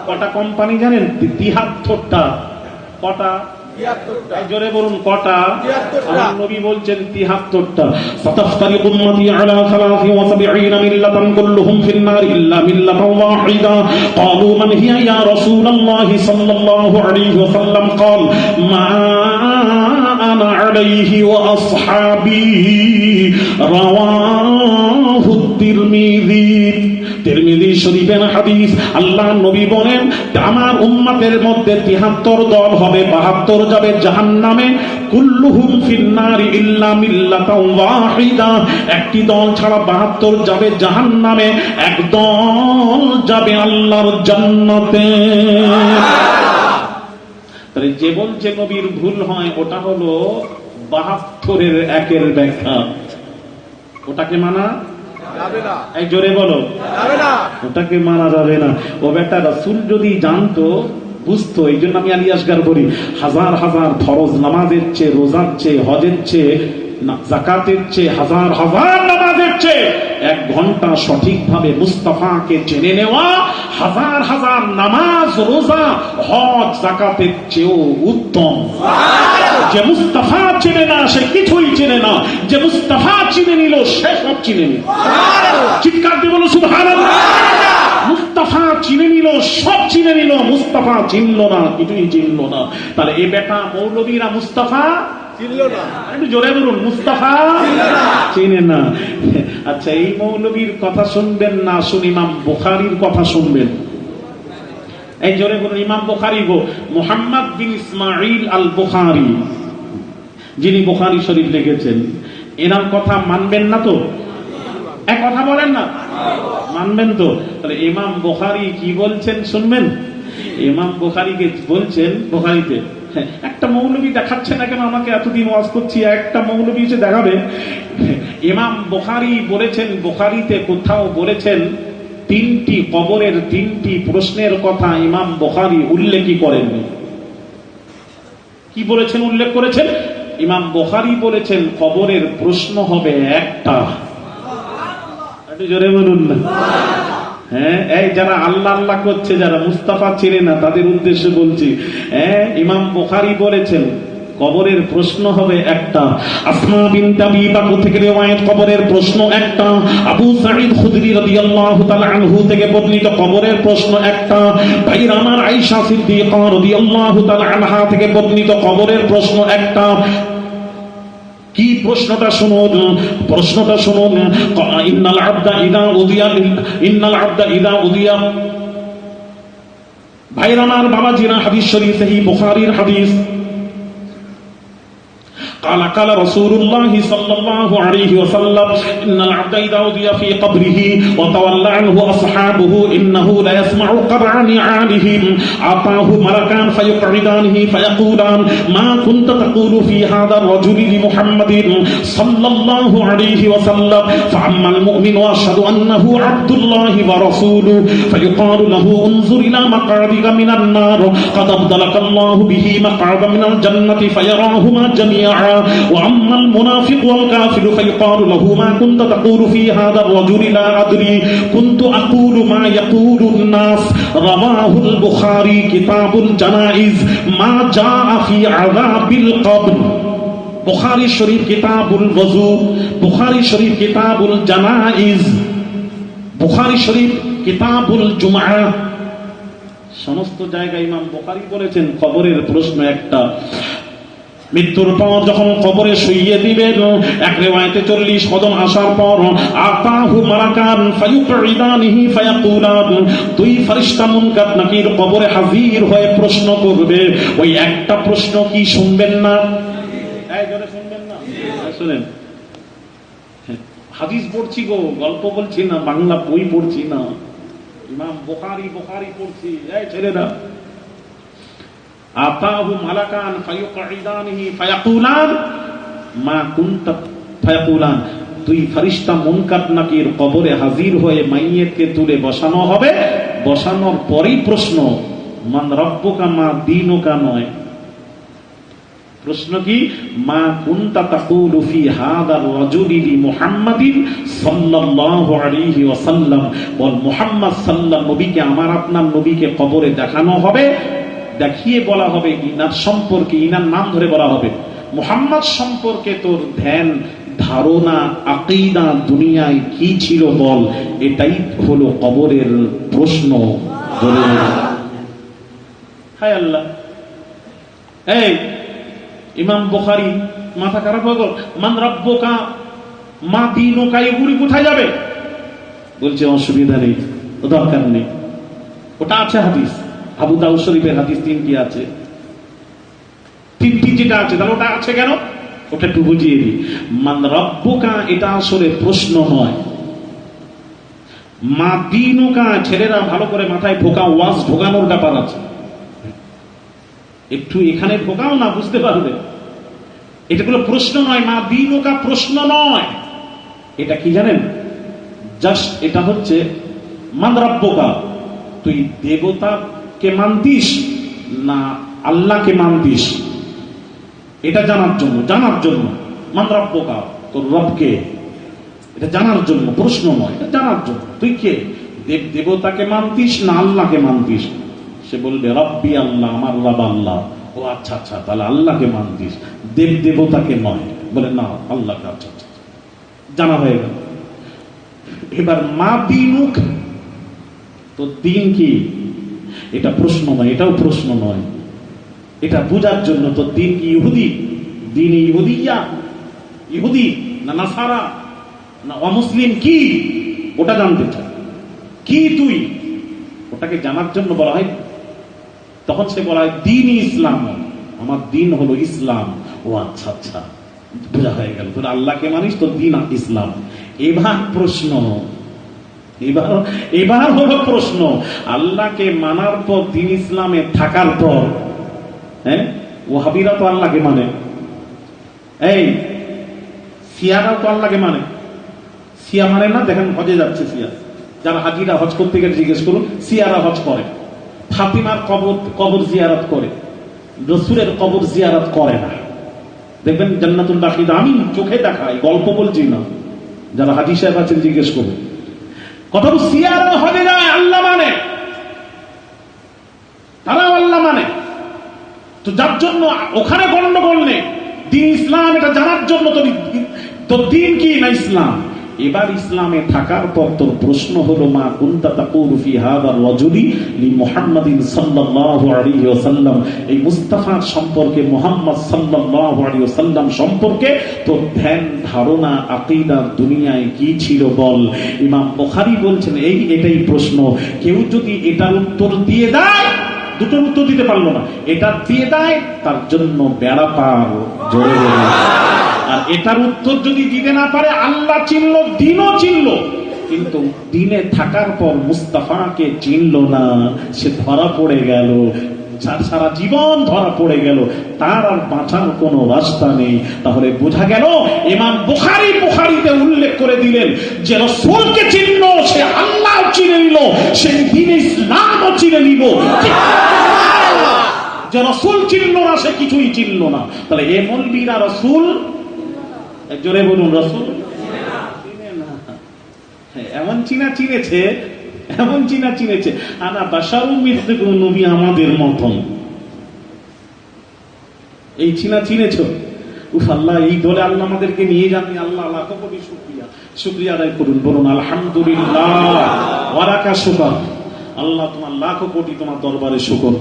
কটা কোম্পানি জানেন? ৭৩টা। কটা? জোরে বলুন কটা? আমার নবী বলছেন ৭৩টা। সাতাফতারিকু উম্মতি আলা ৭৩ মিল্লাতান কুল্লুহুম ফিন-নার ইল্লা মিল্লাতান ওয়াহিদা। ক্বালু মান হিয়া ইয়া রাসূলুল্লাহ সাল্লাল্লাহু আলাইহি ওয়াসাল্লাম? ক্বাল মা আনা আলাইহি ওয়া আসহাবি। রাওয়াহু তিরমিজি শরীফের হাদিস। আল্লাহ নবী বলেন আমার উম্মতের মধ্যে ৭৩ দল হবে, ৭২ যাবে জাহান্নামে। কুল্লুহুম ফিন-নার ইল্লা মিল্লাতান ওয়াহিদা, একটি দল ছাড়া ৭২ যাবে জাহান্নামে, এক দল যাবে আল্লাহর জান্নাতে। তাহলে যে বলছে নবীর ভুল হয়, ওটা হলো ৭২-এর একের ব্যাখ্যা। ওটাকে মানা যাবে না। এই জোরে বলো, যাবে না। ওটাকে মানা যাবে না। ও বেটা রাসূল যদি জানতো, বুঝতো। এই জন্য আমি আলী আসগার বলি, হাজার হাজার ফরজ নামাজের চেয়ে, রোজার চেয়ে, হজের চেয়ে, যাকাতের চেয়ে, হাজার হাজার নামাজের চেয়ে ১ ঘন্টা সঠিকভাবে মুস্তাফাকে জেনে নেওয়া হাজার হাজার নামাজ, রোজা, হজ, যাকাতের চেয়েও উত্তম। যে মুস্তাফা চিনে না সে কিছুই চিনে না, যে মুস্তাফা চিনে নিল সে সব চিনে নিল। চিৎকার দিয়ে বলো সুবহানাল্লাহ। মুস্তাফা চিনে নিল সব চিনে নিল, মুস্তাফা চিনল না, কিছুই চিনল না। তাহলে এ বেটা মৌলবীরা মুস্তাফা চিনল না, একটু জোরে বলুন, মুস্তাফা চিনে না। আচ্ছা, এই মৌলবীর কথা শুনবেন না শুন ইমাম বুখারীর কথা শুনবেন? এই জোরে বলুন, ইমাম বুখারী গো, মুহাম্মদ বিন ইসমাঈল আল বুখারী, যিনি বুখারী শরীফ লিখেছেন, এনার কথা মানবেন না তো? এক কথা বলেন না, মানবেন তো? তাহলে ইমাম বুখারী কি বলছেন শুনবেন? ইমাম বুখারীকে বলছেন, বুখারীতে একটা মৌলবী দেখাচ্ছে না কেন আমাকে, এতদিন ওয়াজ করছি, একটা মৌলবী এসে দেখাবে। ইমাম বুখারী বলেছেন, বুখারীতে কোথাও বলেছেন তিনটি কবরের তিনটি প্রশ্নের কথা ইমাম বুখারী উল্লেখই করেননি। কি বলেছেন, উল্লেখ করেছেন? ইমাম বুখারী বলেছেন কবরের প্রশ্ন হবে একটা। একটু জোরে বলুন না। হ্যাঁ, এই যারা আল্লাহ আল্লাহ করছে, যারা মুস্তাফা চিনে না, তাদের উদ্দেশ্যে বলছি। হ্যাঁ, ইমাম বুখারী বলেছেন কবরের প্রশ্ন হবে একটা। আসমা বিনত আবি বকর থেকে রিওয়ায়াত, কবরের প্রশ্ন একটা। আবু সাঈদ খুদরি রাদিয়াল্লাহু তাআলা আনহু থেকে বর্ণিত, কবরের প্রশ্ন একটা। ভাইরা আমার, আয়েশা সিদ্দিকা রাদিয়াল্লাহু তাআলা আনহা থেকে বর্ণিত, কবরের প্রশ্ন একটা। কি প্রশ্নটা শুনুন, প্রশ্নটা শুনুন। ইন্নাল আবদা ইদা উদিয়া, ভাইরা আমার, বাবাজিরা, হাদিস শরীফ সহিহ বুখারীর হাদিস। قال رسول الله صلى الله عليه وسلم إن العبد إذا أوذي في قبره وتولى عنه أصحابه إنه لا يسمع قرع نعالهم أعطاه ملكان فيقعدانه فيقولان ما كنت تقول في هذا الرجل لمحمد صلى الله عليه وسلم فأما المؤمن وأشهد أنه عبد الله ورسوله فيقال له انظر إلى مقعدك من النار قد أبدلك الله به مقعدا من الجنة فيراهما جميعا وأما المنافق والكافر فيقال له ما كنت تقول في هذا الرجل لا أدري كنت أقول ما يقول الناس رواه البخاري كتاب الجنائز ما جاء في عذاب القبر বুখারী শরীফ কিতাবুল ওযু, বুখারী শরীফ কিতাবুল জানাইজ, বুখারী শরীফ কিতাবুল জুমআ, সমস্ত জায়গায় ইমাম বুখারী বলেছেন কবরের প্রশ্ন একটা। মৃত্যুর পর যখন কবরে শুইয়ে দিবেন, এক রিওয়ায়াতে 40 কদম আসার পর আতাহু মালাকান ফায়ুকঈদানিহি ফায়াকুলান, দুই ফেরেশতা মুনকার নাকির কবরে হাজির হয়ে প্রশ্ন করবে। ওই একটা প্রশ্ন কি শুনবেন না? এই জোরে শুনবেন না? শুনেন, হাদিস পড়ছি গো, গল্প বলছি না, বাংলা বই পড়ছি না, ইমাম বুখারী পড়ছি। এই ছেলেরা, আতাহু মালাকান ফায়ুকঈদানিহি ফায়াকুলান মা কুনতা, ফায়াকুলান, দুই ফেরেশতা মুনকার নাকির কবরে হাজির হয়ে মাইয়িতকে তুলে বসানো হবে। বসানোর পরেই প্রশ্ন, মান রাব্বুকা মা দীনুকা নয়। প্রশ্ন কি? মা কুনতা তাকুলু ফি হাদার রাজুলি মুহাম্মাদিন সাল্লাল্লাহু আলাইহি ওয়াসাল্লাম। বল, মুহাম্মদ সাল্লাল্লাহু, নবীকে, আমার আপনার নবীকে কবরে দেখানো হবে, দেখিয়ে বলা হবে ইনার সম্পর্কে, ইনার নাম ধরে বলা হবে, মুহাম্মদ সম্পর্কে তোর ধ্যান ধারণা আকীদা দুনিয়ায় কি ছিল বল। এটাই হলো কবরের প্রশ্ন। বলে হায় আল্লাহ, এই ইমাম বুখারী মাথা খারাপ হয়ে গেল, মান রাব্বুকা মা দীনুকা, এগুলি কোথায় যাবে? বলছে অসুবিধা নেই, দরকার নেই, ওটা আছে হাদিস, আবু দাউদ শরীফের হাদিস 3টি আছে, 3টি যেটা আছে, তাহলে ওটা আছে কেন? ওটা একটু বুঝিয়ে দিই। মান রাব্বুকা এটা আসলে প্রশ্ন নয়, মা দীনুকা, ছেলেরা ভালো করে মাথায় ঢোকা, ওয়াজ ঢোকানোর ব্যাপার আছে, একটু এখানে ঢোকাও না, বুঝতে পারবে। এটা কোনো প্রশ্ন নয়, মা দীনুকা প্রশ্ন নয়। এটা কি জানেন? জাস্ট এটা হচ্ছে মান রাব্বুকা, তুই দেবতাকে মানতিস না আল্লাহকে মানতিস, এটা জানার জন্য মান রাব্বুকা, তোর রবকে, এটা জানার জন্য, প্রশ্ন নয়, এটা জানার জন্য। তুই কে? দেবতাকে মানতিস না আল্লাহকে মানতিস? সে বলবে রব্বি আল্লাহ, আমার রব আল্লাহ। ও আচ্ছা আচ্ছা, তাহলে আল্লাহকে মানতিস, দেবতাকে নয়। বলে না, আল্লাহকে। আচ্ছা আচ্ছা, জানা হয়ে গেল। এবার মা দীনুক, তো দিন কি? এটা প্রশ্ন নয়, এটাও প্রশ্ন নয়। এটা বোঝার জন্য তো দিন কি ইহুদি, দিন ইহুদিয়া, ইহুদি না নাসারা না অমুসলিম, কি ওটা জানতে চায়। কি তুই, ওটাকে জানার জন্য বলা হয়। তখন সে বলা হয় দিন ইসলাম, আমার দিন হলো ইসলাম। ও আচ্ছা আচ্ছা, বোঝা হয়ে গেল, তোর আল্লাহকে মানিস, তোর দিন ইসলাম। এবার প্রশ্ন, এবার হলো প্রশ্ন, আল্লাহকে মানার পর, দিন ইসলামে থাকার পর, হ্যাঁ ওয়াহাবিরা তো আল্লাহকে মানে, এই শিয়ারা তো আল্লাহকে মানে। শিয়া মানে না, দেখেন হজে যাচ্ছে শিয়া, যারা হাজিরা হজ করতে গেলে জিজ্ঞেস করুন, শিয়ারা হজ করে, ফাতিমার কবর জিয়ারত করে, রসুলের কবর জিয়ারত করে না। দেখবেন জান্নাতুল বাকিতে, আমি চোখে দেখাই, গল্প বলছি না, যারা হাজি সাহেব আছেন জিজ্ঞেস করুন। কথা শিয়ারা হজে যায়, আল্লাহ মানে, তারাও আল্লাহ মানে। তো যার জন্য ওখানে গন্ডগোল নেই, দিন ইসলাম এটা জানার জন্য তোর দিন কি না ইসলাম। এবার ইসলামে থাকার পর তোর প্রশ্ন হলো, মা কুনতা তাকুলু ফি হাযার রাজুলি লি মুহাম্মাদিন সাল্লাল্লাহু আলাইহি ওয়াসাল্লাম, এই মুস্তাফার সম্পর্কে, মুহাম্মদ সাল্লাল্লাহু আলাইহি ওয়াসাল্লাম সম্পর্কে তোর ধ্যান ধারণা আকীদা দুনিয়ায় কি ছিল বল। ইমাম বুখারী বলছেন এটাই প্রশ্ন। কেউ যদি এটার উত্তর দিয়ে দেয়, দুটোর উত্তর দিতে পারলো না, এটা দিয়ে দেয়, তার জন্য বেড়া পার, জোরে বলে। আর এটার উত্তর যদি দিতে না পারে, আল্লাহ চিনল, দিনও চিনল, কিন্তু দিনে থাকার পর মুস্তাফাকে চিনল না, সে ধরা পড়ে গেল, সারা জীবন ধরা পড়ে গেল, তার আর বাঁচার কোনো রাস্তা নেই। তাহলে বোঝা গেল, ইমাম বুখারীতে উল্লেখ করে দিলেন যে রাসূলকে চিনল, সে আল্লাহ চিনে নিল, সে দ্বীন ইসলামও চিনে নিল। যে রাসূল চিনল না, সে কিছুই চিনল না। তাহলে এ মৌলবীরা রাসূল, জোরে বলুন, রাসূল চিনে না। এমন চিনা চিনেছে, এমন চিনা চিনেছে, আনা বাশারুম মিসলুকুম, নবী আমাদের মতন, এই চিনা চিনেছ। উফ আল্লাহ, এই দলে আল্লাহ আমাদেরকে নিয়ে যাননি, আল্লাহ লাখ কোটি শুকরিয়া, শুকরিয়া আদায় করুন, বলুন আলহামদুলিল্লাহ ওয়া লাকা শুকর। আল্লাহ তোমার লাখ কোটি তোমার দরবারে শুকর,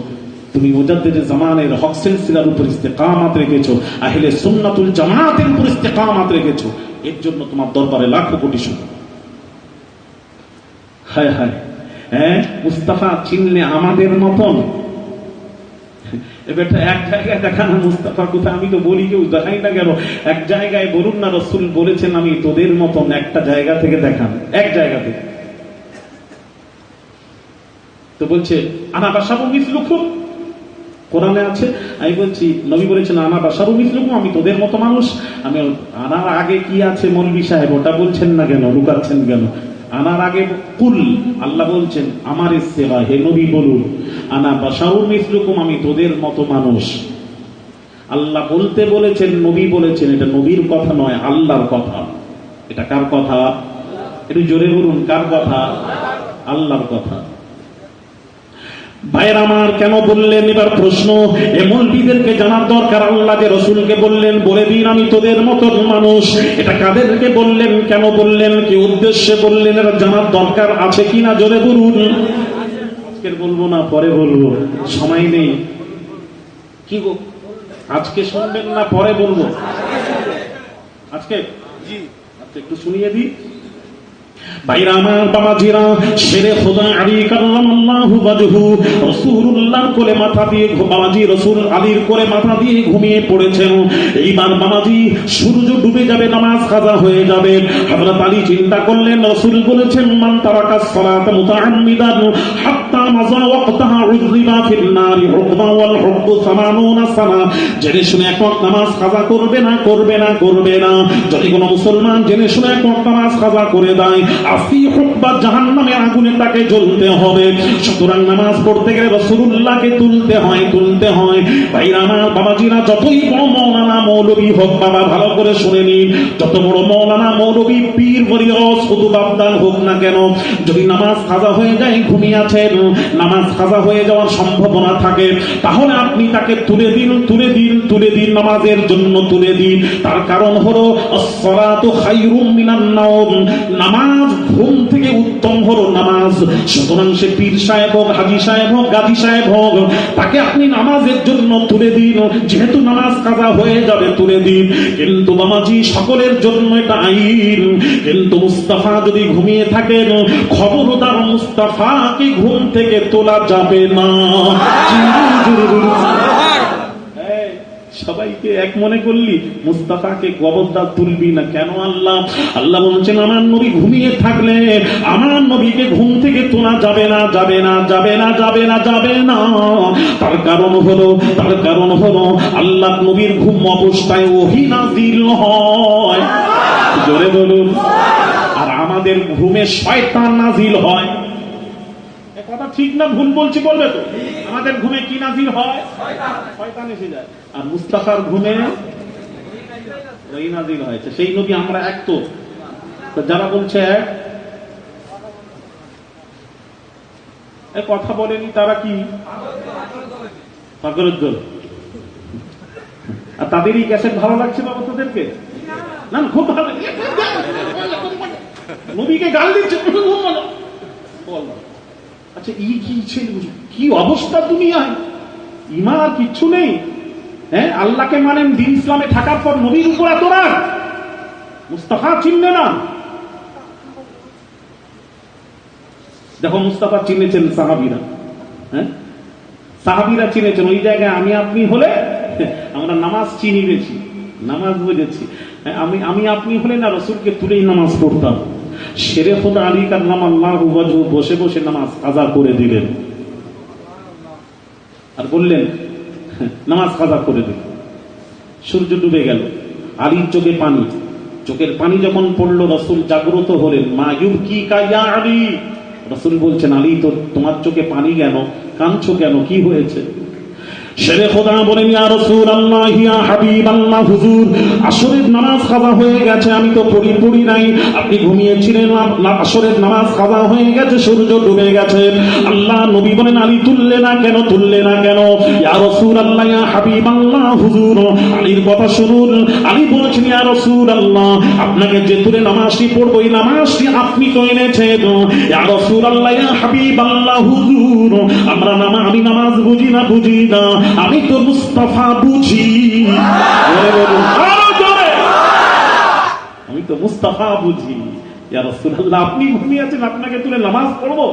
তুমি মুজাদ্দিদে জামানের হক সিলসিলার উপর ইস্তেকামাত রেখেছো, আহলে সুন্নাতুল জামাতের উপর ইস্তেকামাত রেখেছো, এর জন্য তোমার দরবারে লাখ কোটি শুকর। হায় হায়, হ্যাঁ মুস্তাফা চিনলে আমাদের মতন। এবার এক জায়গায় দেখানো মুস্তাফা কোথায়, আমি তো বলি কেউ দেখাই না কেন, এক জায়গায় বলুন না রাসূল বলেছেন আমি তোদের মতন, একটা জায়গা থেকে দেখান, এক জায়গা থেকে। তো বলছে আনা বাশারুম মিসলুকুম, কোরআনে আছে। আমি বলছি নবী বলেছেন আনা বাশারুম মিসলুকুম, আমি তোদের মতো মানুষ। আমি আনার আগে কি আছে মৌলভী সাহেব, ওটা বলছেন না কেন, লুকাচ্ছেন কেন? আনার আগে কুল, আল্লাহ বলছেন আমার ইস্তেগা, হে নবী বলুন আনা বাশারুম মিসলুকুম, আমি তোদের মতো মানুষ। আল্লাহ বলতে বলেছেন, নবী বলেছেন, এটা নবীর কথা নয়, আল্লাহর কথা। এটা কার কথা? একটু জোরে বলুন, কার কথা? আল্লাহর কথা। ভাইয়ের আমার, কেন বললেন? এবার প্রশ্ন, এ মৌলবীদেরকে জানার দরকার, আল্লাহ যে রসুলকে বললেন বলে দিন আমি তোদের মতো মানুষ, এটা কাদেরকে বললেন, কেন বললেন, কি উদ্দেশ্যে বললেন, এটা জানার দরকার আছে কিনা জোরে বলুন। আজকের বলবো না, পরে বলবো, সময় নেই। কি গো, আজকে শুনবেন না পরে বলবো? আজকে একটু শুনিয়ে দিই। ভাইরা আমার, বাবাজিরা, শেরে খোদা আলী কাল্লামাল্লাহু ওয়াজহু রাসূলুল্লাহর কোলে মাথা দিয়ে, বাবাজি রাসূল আলীর কোলে মাথা দিয়ে ঘুমিয়ে পড়েছেন। এইবার বাবাজি সূর্য ডুবে যাবে, নামাজ কাজা হয়ে যাবে। হযরত আলী চিন্তা করলেন, রাসূল বলেছেন মান তারাকা সালাতা মুতাআম্মিদান হাত্তা মাজা ওয়াক্তাহা উযরিবা ফিন নারি হুকমা ওয়াল হুকমু 80 সানা। জেনে শুনে এক ওয়াক্ত নামাজ কাজা করবে না, করবে না, করবে না। যদি কোনো মুসলমান জেনে শুনে এক ওয়াক্ত নামাজ কাজা করে দেয়, আসি হুকবা জাহান্নামের আগুনে তাকে জ্বলতে হবে। সুতরাং নামাজ পড়তে গেলে রাসূলুল্লাহকে তুলতে হয়, তুলতে হয়। ভাইরা আমার, বাবাজিরা, যতই বড় মৌলানা মৌলবী হোক, বাবা ভালো করে শুনে নিন, যত বড় মৌলানা মৌলবী পীর ওলিগস কুতুব আবদাল হোক না কেন, যদি নামাজ কাজা হয়ে যায়, ঘুমিয়ে আছেন, নামাজ কাজা হয়ে যাওয়ার সম্ভাবনা থাকে, তাহলে আপনি তাকে তুলে দিন, নামাজের জন্য তুলে দিন। তার কারণ হলো আসসালাতু খায়রুম মিনান নাওম, নামাজ ঘুম থেকে উত্তম হলো নামাজ। সুতরাং সে পীর সাহেব হোক, হাজী সাহেব হোক, গাজী সাহেব হোক, তাকে আপনি নামাজের জন্য তুলে দিন, যেহেতু নামাজ কাজা হয়ে যাবে তুলে দিন। কিন্তু বাবাজি, সকলের জন্য এটা আইন, কিন্তু মুস্তাফা যদি ঘুমিয়ে থাকেন, খবরদার মুস্তাফাকে ঘুম থেকে তোলা যাবে না। সবাইকে এক মনে করলি, মুস্তাফাকে খবরদার তুলবি না। কেন? আল্লাহ বলছেন আমার নবী ঘুমিয়ে থাকলে আমার নবীকে ঘুম থেকে তোলা যাবে না, যাবে না, যাবে না, যাবে না, যাবে না। তার কারণ হলো আল্লাহ নবীর ঘুম অবস্থায় ওহী নাযিল হয়, জোরে বলুন। আর আমাদের ঘুমে শয়তান নাযিল হয়। কথা ঠিক না ভুল বলছি? বলবে তো। আমাদের ঘুমে কি নাযিল হয়? শয়তান এসে যায়। আর মুস্তাফার ঘুমে ওই নাযিল হয়েছে। সেই নবী আমরা এক। তো যারা বলছে এক কথা বলেনি, তারা কি পাগলের দল? আর তাদেরই ক্যাসেট ভালো লাগছে বাবা তোদেরকে? না, খুব ভালো। নবীকে গাল দিচ্ছে। আচ্ছা, কি অবস্থা দুনিয়ায়? ইমান আর কিচ্ছু নেই। হ্যাঁ, আল্লাহকে মানেন, দিন ইসলামে থাকার পর নবীর উপর এত রাগ, মুস্তাফা চিনবে না। দেখো, মুস্তাফা চিনেছেন সাহাবীরা। হ্যাঁ, সাহাবীরা চিনেছেন। ওই জায়গায় আমি আপনি হলে আমরা নামাজ চিনি বেশি, নামাজ বুঝেছি। আমি আপনি হলে না রাসূলকে তুলেই নামাজ পড়তাম। শেরে খোদা আলী কাররামাল্লাহু ওয়াজহু বসে বসে নামাজ কাজা করে দিলেন, আর বললেন নামাজ কাজা করে দিলেন। সূর্য ডুবে গেল, আলীর চোখে পানি, চোখের পানি যখন পড়লো রাসূল জাগ্রত হলেন। মা ইউবকিকা ইয়া আলী, রাসূল বলছেন আলী, তো তোমার চোখে পানি কেন? কাঁদছো কেন? কি হয়েছে? শেরে খোদা বলেন ইয়া রাসূলুল্লাহ, ইয়া হাবিবাল্লাহ, হুজুর আসরের নামাজ কাজা হয়ে গেছে, আমি তো পড়ি নাই, আপনি ঘুমিয়েছিলেন, আসরের নামাজ কাজা হয়ে গেছে, সূর্য ডুবে গেছে। আল্লাহ নবী বলেন আলী তুললে না কেন? ইয়া রাসূলুল্লাহ, ইয়া হাবিবাল্লাহ, হুজুর আলীর কথা শুনুন। আলী বলেছেন ইয়া রাসূলুল্লাহ, আপনাকে যে তুলে নামাজটি পড়বো, এই নামাজটি আপনি তো এনেছেন। ইয়া রাসূলুল্লাহ, ইয়া হাবিবাল্লাহ, হুজুর আমি নামাজ বুঝি না, আমি তো মুস্তাফা বুঝি। আমি তো মুস্তাফা বুঝি। ইয়া রাসূলুল্লাহ, আপনি ঘুমিয়েছেন, আপনাকে তুলে নামাজ পড়বো?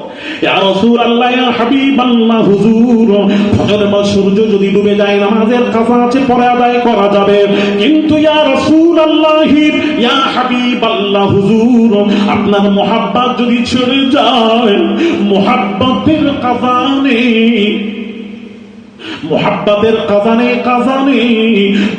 ইয়া রাসূলুল্লাহ, ইয়া হাবিবাল্লাহ, হুজুর ফজরের পর সূর্য যদি ডুবে যায়, নামাজের কাজা আছে, পরে আদায় করা যাবে। কিন্তু ইয়া রাসূলুল্লাহ, ইয়া হাবিবাল্লাহ, হুজুর আপনার মুহাব্বত যদি ছেড়ে যায়, মুহাব্বতের কাজা নেই, মুহাব্বতের কাজা নেই।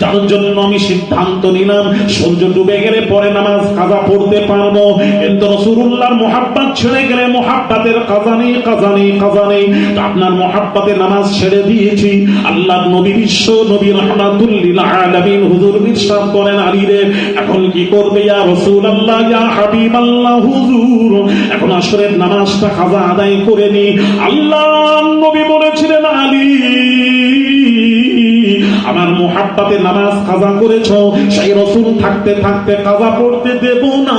যার জন্য আমি সিদ্ধান্ত নিলাম সূর্য ডুবে গেলে পরে নামাজ কাজা পড়তে পারবো, কিন্তু রাসূলুল্লাহর মুহাব্বত ছেড়ে গেলে মুহাব্বতের কাজা নেই। আপনার মুহাব্বতে নামাজ ছেড়ে দিয়েছি। আল্লাহর নবী, বিশ্ব নবী রাহমাতুল লিল আলামিন, হুজুর ইরশাদ করেন আলী রে, এখন কি করবে? ইয়া রাসূলুল্লাহ, ইয়া হাবিবাল্লাহ, হুজুর এখন আসরের নামাজটা কাজা আদায় করে নি। আল্লাহর নবী বলেছিলেন আলী, আমার মুহাব্বতে নামাজ কাজা করেছ, সেই রাসূল থাকতে কাজা পড়তে দেব না,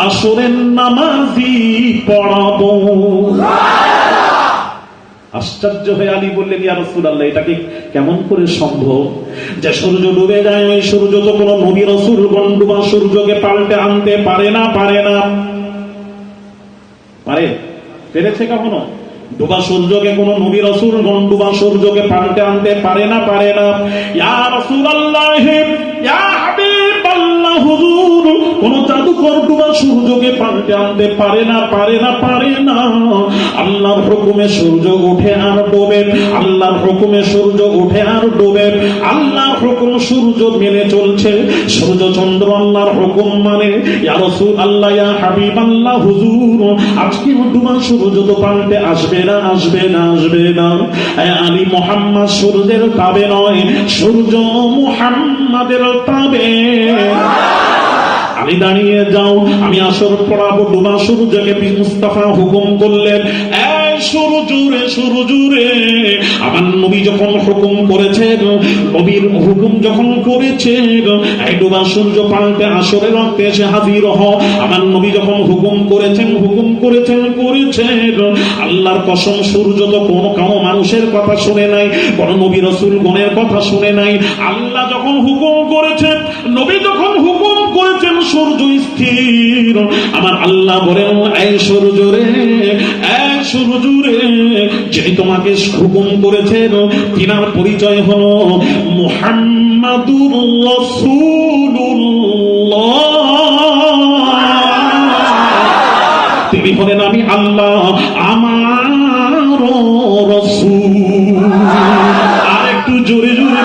আসরের নামাজই পড়াবো। আশ্চর্য হয়ে আলী বললেন ইয়া রাসূলুল্লাহ, এটাকে কেমন করে সম্ভব যে সূর্য ডুবে যায়, ওই সূর্য তো কোনো নবী রাসূল ডুবা সূর্যকে পাল্টে আনতে পেরেছে কখনো? ডুবা সূর্যকে কোন নবী রাসূল ডুবা সূর্যকে পাল্টে আনতে পারে না। ইয়া রাসূলুল্লাহ, ইয়া হাবিবাল্লাহ, হুজুর কোন জাদুকর ডুবা সূর্যকে পাল্টে আনতে পারে না। আল্লাহর হুকুমে সূর্য ওঠে আর ডোবে, আল্লাহর হুকুমে সূর্য ওঠে আর ডোবে, আল্লাহর হুকুম সূর্য মেনে চলছে, সূর্য চন্দ্র আল্লাহর হুকুম মানে। ইয়া রাসূলুল্লাহ, ইয়া হাবিবাল্লাহ, হুজুর আজকে ডুবা সূর্য তো পাল্টে আসবে না। আলী, মুহাম্মদ সূর্যের তাবে নয়, সূর্য মুহাম্মাদের তাবে। আলী দাঁড়িয়ে যাও, আমি আসর পড়াবো। ডুবা সূর্যকে মুস্তাফা হুকুম করলেন, এই সূর্যরে আমার নবী যখন হুকুম করেছেন, নবীর হুকুম যখন করেছেন এই ডোবা সূর্য পাল্টে আসরের রক্তে এসে হাজির হও, আমার নবী যখন হুকুম করেছেন আল্লাহর কসম সূর্য তো কোনো মানুষের কথা শুনে নাই, কোন নবী রাসূল গণের কথা শুনে নাই। আল্লাহ যখন হুকুম করেছেন, নবী যখন হুকুম করেছেন সূর্য স্থির। আমার আল্লাহ বলেন এই সূর্যরে যিনি তোমাকে হুকুম করেছেন তিনার পরিচয় হলো মুহাম্মাদুর রাসূলুল্লাহ। তিনি হলেন আমি আল্লাহ, আমার রাসূল। আর একটু জোরে জোরে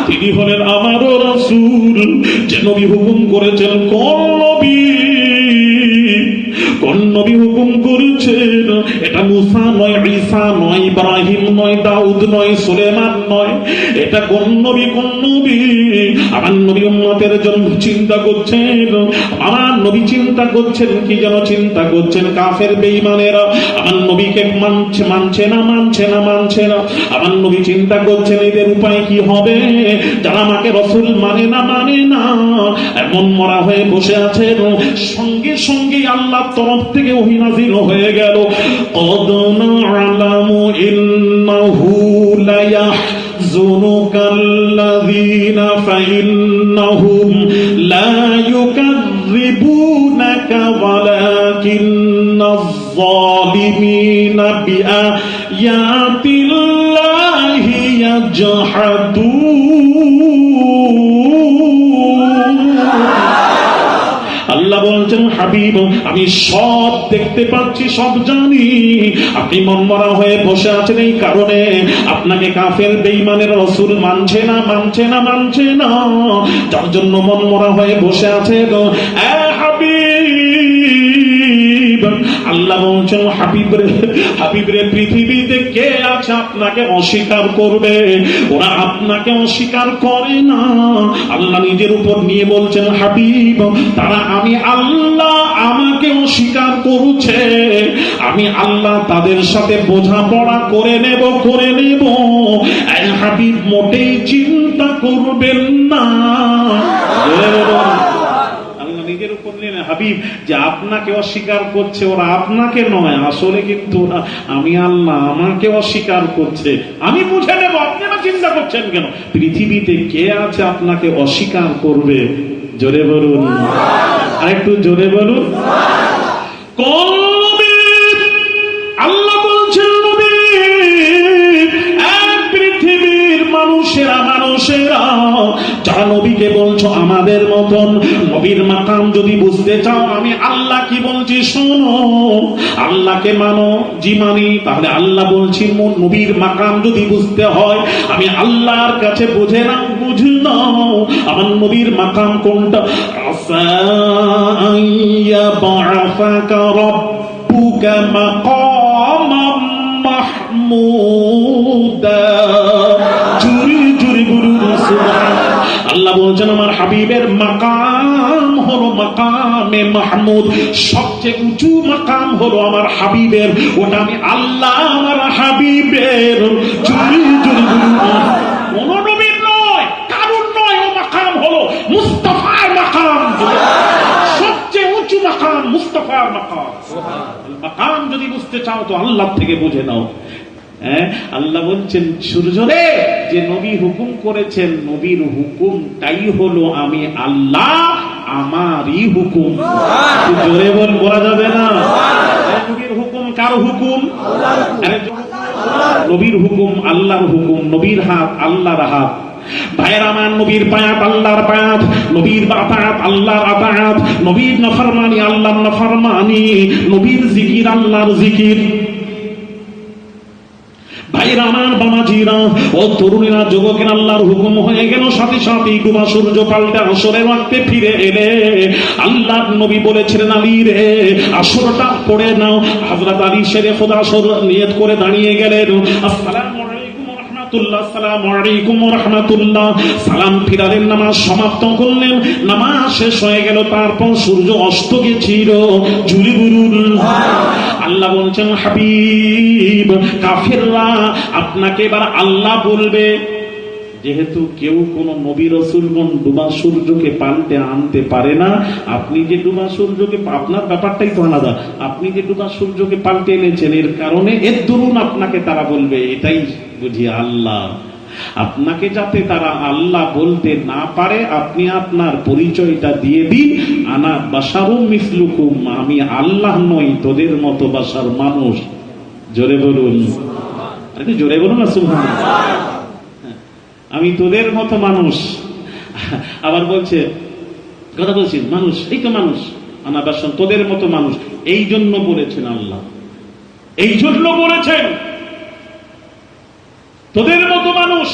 তিনি হলেন আমারও রাসূল। যে নবী হুকুম করেছেন, কোন নবী হুকুম করেছেন? এটা মুসা নয়, ঈসা নয়, ইব্রাহিম নয়, দাউদ নয়, সুলেমান নয়। এটা কোন নবী? আমার নবী উম্মতের জন্য চিন্তা করছেন। আমার নবী চিন্তা করছেন কি যেন চিন্তা করছেন কাফের বেঈমানেরা আমার নবীকে মানছে না। আমার নবী চিন্তা করছেন এদের উপায় কি হবে, যারা আমাকে রাসূল মানে না এমন মরা হয়ে বসে আছেন। সঙ্গে সঙ্গে আল্লাহর তরফ থেকে ওহী নাযিল হয়ে গেল, قَدْ نَعْلَمُ إِنَّهُ لَيَحْزُنُكَ الَّذِينَ فَإِنَّهُمْ لَا يُكَذِّبُونَكَ وَلَكِنَّ الظَّالِمِينَ بِآيَاتِ اللَّهِ يَجْحَدُونَ। আল্লাহ বলছেন হাবিব আমি সব দেখতে পাচ্ছি, সব জানি। আপনি মনমরা হয়ে বসে আছেন এই কারণে আপনাকে কাফের বেঈমানের রাসূল মানছে না, যার জন্য মনমরা হয়ে বসে আছেন। আল্লাহ বলছেন হাবিব রে পৃথিবীতে কে আছে আপনাকে অস্বীকার করবে? ওরা আপনাকে অস্বীকার করে না। আল্লাহ নিজের উপর নিয়ে বলছেন হাবিব তারা আমি আল্লাহ আমাকে অস্বীকার করছে, আমি আল্লাহ তাদের সাথে বোঝাপড়া করে নেব। এই হাবিব মোটেই চিন্তা করবেন না। নিজের উপর নিলেন হাবিব যে আপনাকে অস্বীকার করছে, ওরা আপনাকে নয়, আসলে কিন্তু ওরা আমি আল্লাহ আমাকে অস্বীকার করছে, আমি বুঝে নেব, আপনারা চিন্তা করছেন কেন? পৃথিবীতে কে আছে আপনাকে অস্বীকার করবে? জোরে বলুন, আরেকটু জোরে বলুন। আল্লাহ বলছেন নবী পৃথিবীর মানুষেরা যারা নবীকে বলছো আমাদের মতন, নবীর মাকাম যদি বুঝতে চাও আমি আল্লাহ কি বলছি শোনো, আল্লাহকে মানো। জি মানি। তাহলে আল্লাহ বলছি নবীর মাকাম যদি বুঝতে হয় আমি আল্লাহর কাছে বুঝে নাও আমার নবীর মাকাম কোনটা। আসা আইয়াবআসাকা রাব্বুকা মাকামান মাহমুদা। আল্লাহ বলছেন আমার হাবিবের মাকাম হলো মাকামে মাহমুদ, সবচেয়ে উঁচু মাকাম হলো আমার হাবিবের, ওটা আমি আল্লাহ আমার হাবিবের। কোন নবীর নয়, কারুর নয়, ও মাকাম হলো মুস্তাফার মাকাম, সবচেয়ে উঁচু মাকাম মুস্তাফার মাকাম। মাকাম যদি বুঝতে চাও তো আল্লাহ থেকে বুঝে নাও। আল্লাহ বলছেন সূর্যরে যে নবী হুকুম করেছেন, নবীর হুকুমটাই হলো আমি আল্লাহ আমারই হুকুম। জোরে বলা যাবে না? নবীর হুকুম কার হুকুম? নবীর হুকুম আল্লাহর হুকুম, নবীর হাত আল্লাহর হাত। ভাইয়ের আমার নবীর পায়াত আল্লাহর পায়াত, নবীর আতায়াত আল্লাহর আতায়াত, নবীর নাফরমানি আল্লাহর নাফরমানি, নবীর জিকির আল্লাহর জিকির। ভাইরা আমার বামাজিরা ও তরুণীরা যুবকের আল্লাহর হুকুম হয়ে গেল, সাথে সাথে ডুবা সূর্য পাল্টে আসরের ওয়াক্তে ফিরে এলে আল্লাহর নবী বলেছিলেন আলী রে আসরটা পড়ে নাও। হযরত আলী শেরে খোদা আসর নিয়ত করে দাঁড়িয়ে গেলেন। আসসালামু আলাইকুম ওয়া রাহমাতুল্লাহ রাহমাতুল্লাহ, আসসালামু আলাইকুম ওয়া রাহমাতুল্লাহ, সালাম ফিরালেন, নামাজ সমাপ্ত করলেন, নামাজ শেষ হয়ে গেল, তারপর সূর্য অস্ত গেছিল। জুরি বলুন। আল্লাহ বলছেন, হাবিব, কাফেররা আপনাকে এবার আল্লাহ বলবে, যেহেতু কেউ কোন নবী রাসূলগণ ডুবা সূর্যকে পাল্টে আনতে পারে না, আপনি যে ডুবা সূর্যকে, আপনার ব্যাপারটাই তো আলাদা, আপনি যে ডুবা সূর্যকে পাল্টে এনেছেন, এর কারণে এর দরুন আপনাকে তারা বলবে, এটাই বুঝি আল্লাহ। আপনাকে যাতে তারা আল্লাহ বলতে না পারে, আপনি আপনার পরিচয়টা দিয়ে দিন, আনা বাশারুম মিসলুকুম, আমি আল্লাহ নই, তোদের মতো বাশার মানুষ। জোরে বলুন, আরে জোরে বলুন না সুবহানাল্লাহ। আমি তোদের মতো মানুষ। আবার বলছে, কথা বলছি, মানুষ, এই তো মানুষ, আনা বাশার, তোদের মতো মানুষ। এই জন্য বলেছেন আল্লাহ, এই জন্য বলেছেন তোদের মতো মানুষ,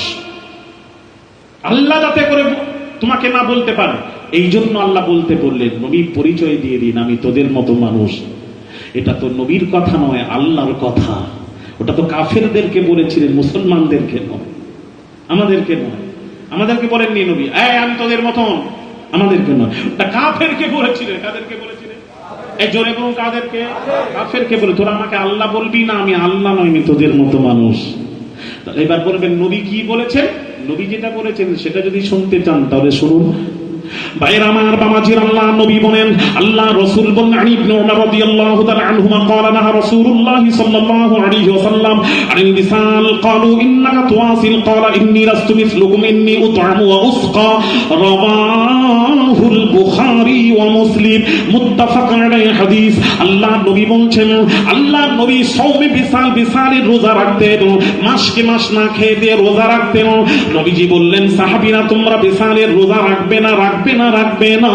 আল্লাহ যাতে করে তোমাকে না বলতে পারে, এই জন্য আল্লাহ বলতে বললেন, নবী পরিচয় দিয়ে দিন, আমি তোদের মতো মানুষ। এটা তো নবীর কথা নয়, আল্লাহর কথা। ওটা তো কাফেরদেরকে বলেছিলেন, মুসলমানদেরকে নয়, আমাদেরকে নয়। আমাদেরকে বলেননি নবী, আমি তোদের মতন, আমাদেরকে নয়, ওটা কাফেরকে বলেছিলেন। কাদেরকে বলেছিলেন? এই জোরে বলুন, কাদেরকে? কাফেরকে বলে, তোরা আমাকে আল্লাহ বলবি না, আমি আল্লাহ নয়, আমি তোদের মতো মানুষ। এবার বলবেন নবী কি বলেছেন? নবী যেটা বলেছেন সেটা যদি শুনতে চান তাহলে শুনুন। ভাইরা আমার, বামাজির, আল্লাহ নবী বলেন, আল্লাহ রাসূল বলেন, আনী ইবনে উমর রাদিয়াল্লাহু তাআলা আনহুমা ক্বালা নাহা রাসূলুল্লাহ সাল্লাল্লাহু আলাইহি ওয়াসাল্লাম আনিল বিসাল, ক্বালু ইন্নাকা তুওয়াসিল, ক্বালা ইন্নী লাস্তু মিসলুকুম, ইন্নী উত'আমু ওয়া উসকা। রাওয়াহুল বুখারী ওয়া মুসলিম, মুত্তাফাক আলাইহি হাদিস। আল্লাহ নবী বলছেন, আল্লাহ নবী সাওমে বিসাল, বিসালের রোজা রাখতেন, মাসকে মাস না খেয়ে দিয়ে রোজা রাখতেন। নবীজি বললেন, সাহাবীরা তোমরা বিসালের রোজা রাখবে না, রাখবে না, রাখবে না।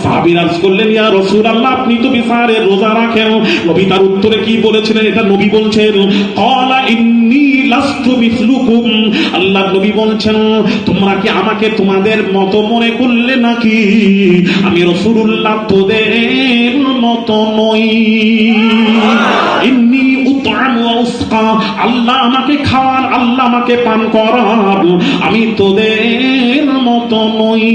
সাহাবীরা করলেন, ইয়া রাসূলুল্লাহ, আপনি তো বিসালের রোজা রাখেন। নবী তার উত্তরে কি বলেছিলেন? এটা নবী বলছেন, ক্বালা ইন্নী লাস্তু মিসলুকুম। আল্লাহ নবী বলছেন, তোমরা কি আমাকে তোমাদের মতো মনে করলে নাকি? আমি রাসূলুল্লাহ তোদের মতো নই। ইন্নী উত'আমু ওয়া উসকা, আল্লাহ আমাকে খাওয়ান, আল্লাহ আমাকে পান করান, আমি তোদের মতো নই।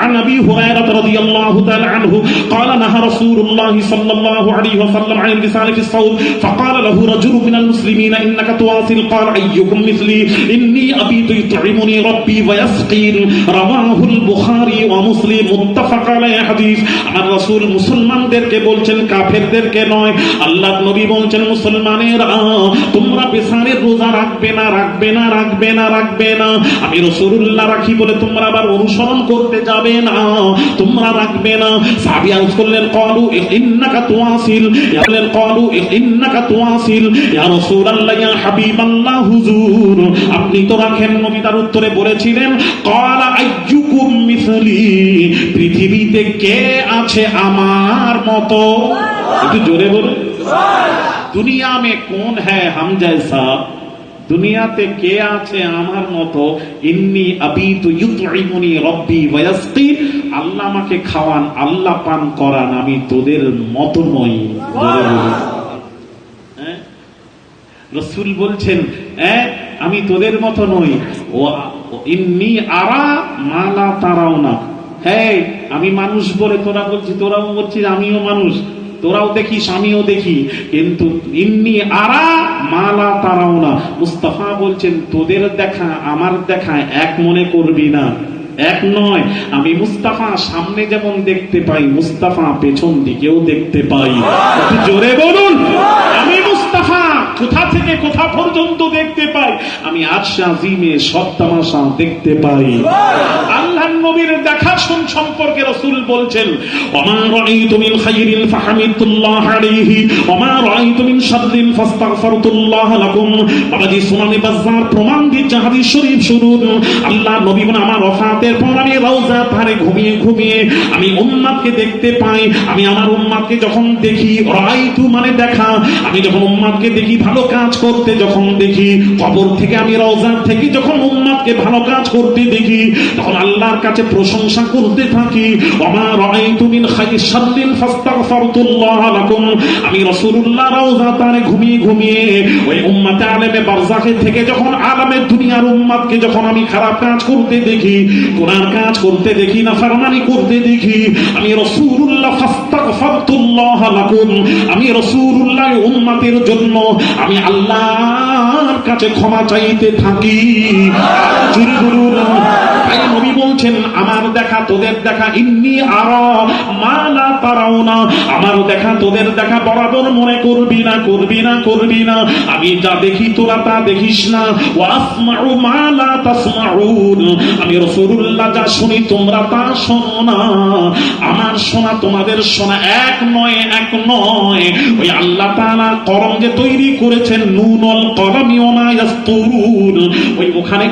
عن ابي هريره رضي الله تعالى عنه قال نهى رسول الله صلى الله عليه وسلم عن الوصال في الصوم فقال له رجل من المسلمين انك تواصل قال ايكم مثلي اني ابيت يطعمني ربي ويسقين رواه البخاري ومسلم متفق عليه حديث। আমার রাসূল মুসলমানদেরকে বলছেন, কাফেরদেরকে নয়। আল্লাহর নবী বলছেন, মুসলমানেরা তোমরা বিসালের রোজা রাখবে না, রাখবে না, রাখবে না, রাখবে না। আমি রাসূলুল্লাহ রাখি বলে তোমরা আবার অনুসরণ করতে যাবে না, তোমরা রাখবে না। সাহাবী আরজ করলেন, ক্বালু ইন্নাকা তুওয়াসিল, বললেন ক্বালু ইন্নাকা তুওয়াসিল ইয়া রাসূলুল্লাহ, ইয়া হাবিবাল্লাহ, হুজুর আপনি তো রাখেন। নবী তার উত্তরে বলেছিলেন, ক্বালা আইয়ুকুম মিসলি, পৃথিবীতে কে আছে আমার মতো? একটু জোরে বলুন, দুনিয়া মে কোন হ্যায় হাম জৈসা, দুনিয়াতে কে আছে আমার মতো? ইন্নী আবিতু ইউত'ইমুনি রব্বি ওয়া ইয়াসকিন, আল্লাহ আমাকে খাওয়ান, আল্লাহ পান করান, আমি তোদের মতো নই। রাসূল বলছেন, আমি তোদের মতো নই। ও ইন্নী আরা মা লা তারাউনা, হ্যাঁ আমি মানুষ বলে তোরা বলছিস, তোরাও বলছিস আমিও মানুষ, তোরাও দেখিস আমিও দেখি, কিন্তু ইন্নী আরা মালা তারাও না। মুস্তাফা বলছেন, তোদের দেখা আমার দেখা এক মনে করবি না, এক নয়। আমি মুস্তাফা সামনে যেমন দেখতে পাই, মুস্তাফা পেছন দিকেও দেখতে পাই। জোরে বলুন, আমি মুস্তাফা কোথা থেকে কোথা পর্যন্ত দেখতে পাই, আমি আরশে আজিমে সব তামাশা দেখতে পাই। আল্লাহর নবীর দেখা সম্পর্কে রাসূল বলছেন, ওমা রাআইতু মিন খাইরিন ফাহামিদুল্লাহ আলাইহি ওমা রাআইতু মিন শাররিন ফাস্তাগফিরুল্লাহ লাকুম। বাবাজি সুনানে বাজ্জার প্রমাণ দিচ্ছে, হাদিস শরীফ শুনুন। আল্লাহ নবী বলেন, আমার ওয়াফাতের পর আমি রওজা ধারে ঘুমিয়ে ঘুমিয়ে আমি উম্মতকে দেখতে পাই। আমি আমার উম্মতকে যখন দেখি, রাআইতু মানে দেখা, আমি যখন উম্মতকে দেখি ভালো কাজ করতে, যখন দেখি কবর থেকে, আমি রওজা থেকে যখন উম্মতকে ভালো কাজ করতে দেখি, তখন আল্লাহর কাছে প্রশংসা করতে থাকি, ওমা রাআইতু মিন খাইরিন শাররিন ফাস্তাগফারতুল্লাহ লাকুম, আমি রাসূলুল্লাহ রওজাতানে ঘুমিয়ে ঘুমিয়ে ওই উম্মতে আলেমে বারযাখে থেকে যখন আলেমে দুনিয়ার উম্মতকে যখন আমি খারাপ কাজ করতে দেখি, গুনার কাজ করতে দেখি, নাফরমানি করতে দেখি, আমি রাসূলুল্লাহ ফাস্তাগফারতুল্লাহ লাকুম, আমি রাসূলুল্লাহ উম্মতের জন্য আমি আল্লাহর কাছে ক্ষমা চাইতে থাকি। নবী বলছেন আমার দেখা তোদের দেখা, ইন্নী আরা মা লা তারাউনা, আমার দেখা তোদের দেখা বরাবর মনে করবি না, করবি না, করবি না। আমি যা দেখি তোরা তা দেখিস না। ওয়া আসমাউ মা লা তাসমাউন, আমি রাসূলুল্লাহ যা শুনি তোমরা তা শোনো না। আমার শোনা তোমাদের শোনা এক নয়, এক নয়। ওই আল্লাহ তাআলা কলম যে তৈরি করেছেন, নুনুল কলমি ওয়া মা ইয়াসতুরুন, ওই ওখানে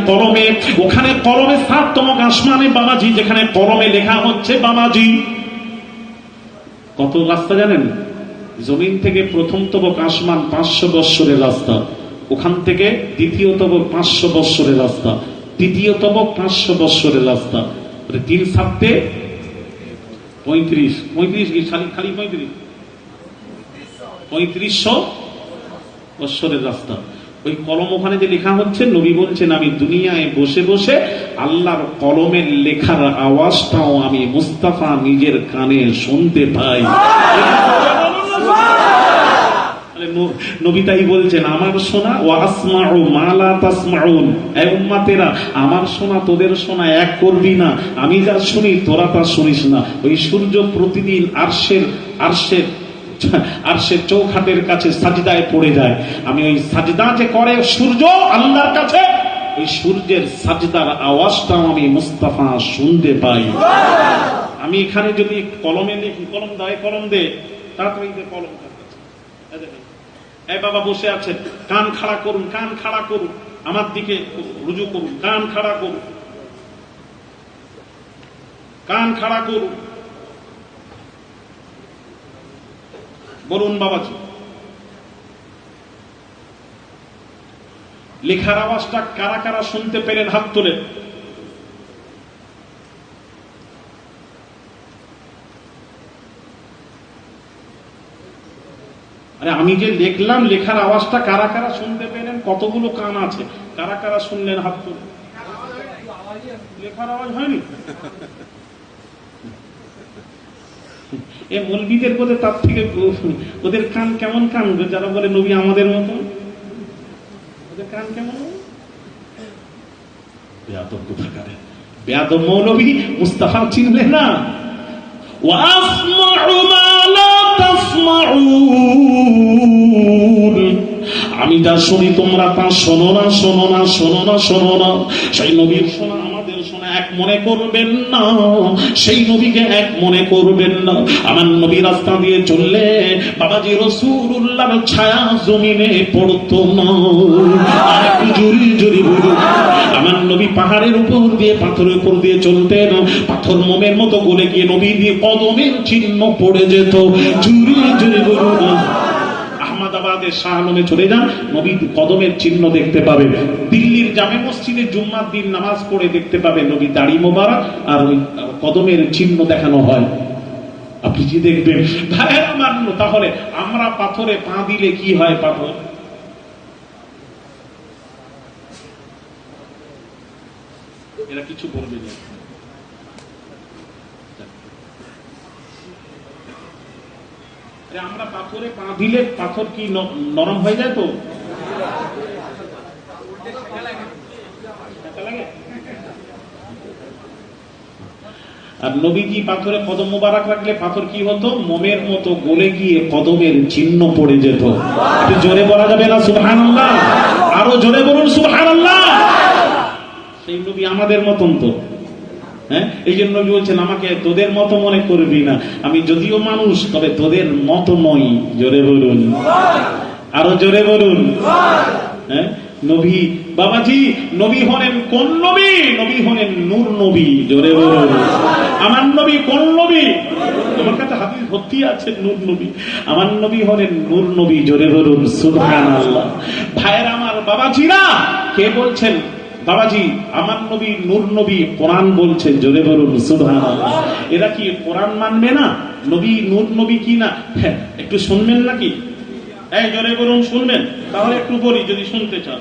কলমে সাততমক আসমানে বাবাজি, যেখানে কলমে লেখা হচ্ছে বাবাজি, কত রাস্তা জানেন? জমিন থেকে প্রথম তবক আসমান 500 বৎসরের রাস্তা, ওখান থেকে দ্বিতীয় তবক 500 বৎসরের রাস্তা, তৃতীয় তবক 500 বৎসরের রাস্তা, 3 7 35 কি খালি 3500 বৎসরের রাস্তা। ওই কলম ওখানে যে লেখা হচ্ছে, নবী বলছেন আমি দুনিয়ায় বসে বসে আল্লাহর কলমের লেখার আওয়াজটাও আমি মুস্তাফা নিজের কানে শুনতে পাই। নবী তাই বলছেন আমার শোনা, ওয়া আসমাউ মা লা তাসমাউন, এ উম্মতেরা আমার শোনা তোদের শোনা এক করবি না, আমি যা শুনি তোরা তা শুনিস না। ওই সূর্য প্রতিদিন আরশের চৌখাটের কাছে সাজদায় পড়ে যায়, আমি ওই সাজদা যে করে সূর্য আল্লাহর কাছে, ওই সূর্যের সাজদার আওয়াজটাও আমি মুস্তাফা শুনতে পাই। আমি এখানে যদি কলমে লিখি, কলম দে তাড়াতাড়ি দে কলম। এই বাবা বসে আছেন, কান খাড়া করুন, কান খাড়া করুন, আমার দিকে রুজু করুন, কান খাড়া করুন, কান খাড়া করুন, বলুন বাবাজি। লেখার আওয়াজটা কারা কারা শুনতে পেলেন হাত তোলেন। আরে আমি যে লিখলাম, লেখার আওয়াজটা কারা কারা শুনতে পেলেন? কতগুলো কান আছে, কারা কারা শুনলেন হাত তোলেন। লেখার আওয়াজ হয়নি? এ মৌলবীদের বলে তার থেকে ওদের কান কেমন কান, যারা বলে নবী আমাদের মতো, ওদের কান কেমন? বেয়াদব কোথাকারে, বেয়াদব মৌলবী মুস্তাফা চিনলে না। ওয়া আসমাউ মা লা তাসমাউন, আমি যা শুনি তোমরা তা শোনো না, শোনো না, শোনো না, শোনো না। সেই নবীর শোনা আমাদের শোনা এক মনে করবেন না, সেই নবীকে এক মনে করবেন না। আমার নবী রাস্তা দিয়ে চললে বাবাজি রাসূলুল্লাহর ছায়া জমিনে পড়তো না। আর একটু জোরে জোরে বলুন, আমার নবী পাহাড়ের উপর দিয়ে, পাথরের উপর দিয়ে চলতেন, পাথর মোমের মতো গলে গিয়ে নবী দিয়ে কদমের চিহ্ন পড়ে যেত। জোরে জোরে বলুন। আহমদাবাদের শাহ আলমে চলে যান, নবী কদমের চিহ্ন দেখতে পাবে। দিল্লির জামে মসজিদে জুম্মার দিন নামাজ পড়ে দেখতে পাবে নবী দাড়ি মোবারক আর ওই কদমের চিহ্ন দেখানো হয়। আপনি কি দেখবেন ভাই আমার? তাহলে আমরা পাথরে পা দিলে কি হয়? পাথর এরা কিছু বলবে না। আমরা পাথরে পা দিলে পাথর কি নরম হয়ে যায়? তো আর নবীজি পাথরে কদম মোবারক রাখলে পাথর কি হতো? মোমের মতো গলে গিয়ে কদমের চিহ্ন পড়ে যেত। একটু জোরে বলা যাবে না সুবহানাল্লাহ? আরো জোরে বলুন সুবহানাল্লাহ। সেই নবী আমাদের মতন তো, হ্যাঁ? এই জন্য নবী বলছেন আমাকে তোদের মতো মনে করবি না, আমি যদিও মানুষ তবে তোদের মতো নই। জোরে বলুন, আরো জোরে বলুন। হ্যাঁ, নবী বাবাজি নবী হলেন কোন নবী? নবী হলেন নূর নবী। জোরে বলুন, আমার নবী কোন নবী? আমার কাছে হাদিস ভর্তি আছে নূর নবী। আমার নবী হলেন নূর নবী। জোরে বলুন সুবহানাল্লাহ। ভাইয়েরা আমার, বাবাজিরা, কে বলছেন বাবাজি আমার নবী নূর নবী, কোরআন বলছেন, জোরে বলুন সুবহানাল্লাহ। এরা কি কোরআন মানবে না? নবী নূর নবী কি না? হ্যাঁ, একটু শুনবেন নাকি? এই জোরে বলুন শুনবেন? তাহলে একটু বলি যদি শুনতে চান।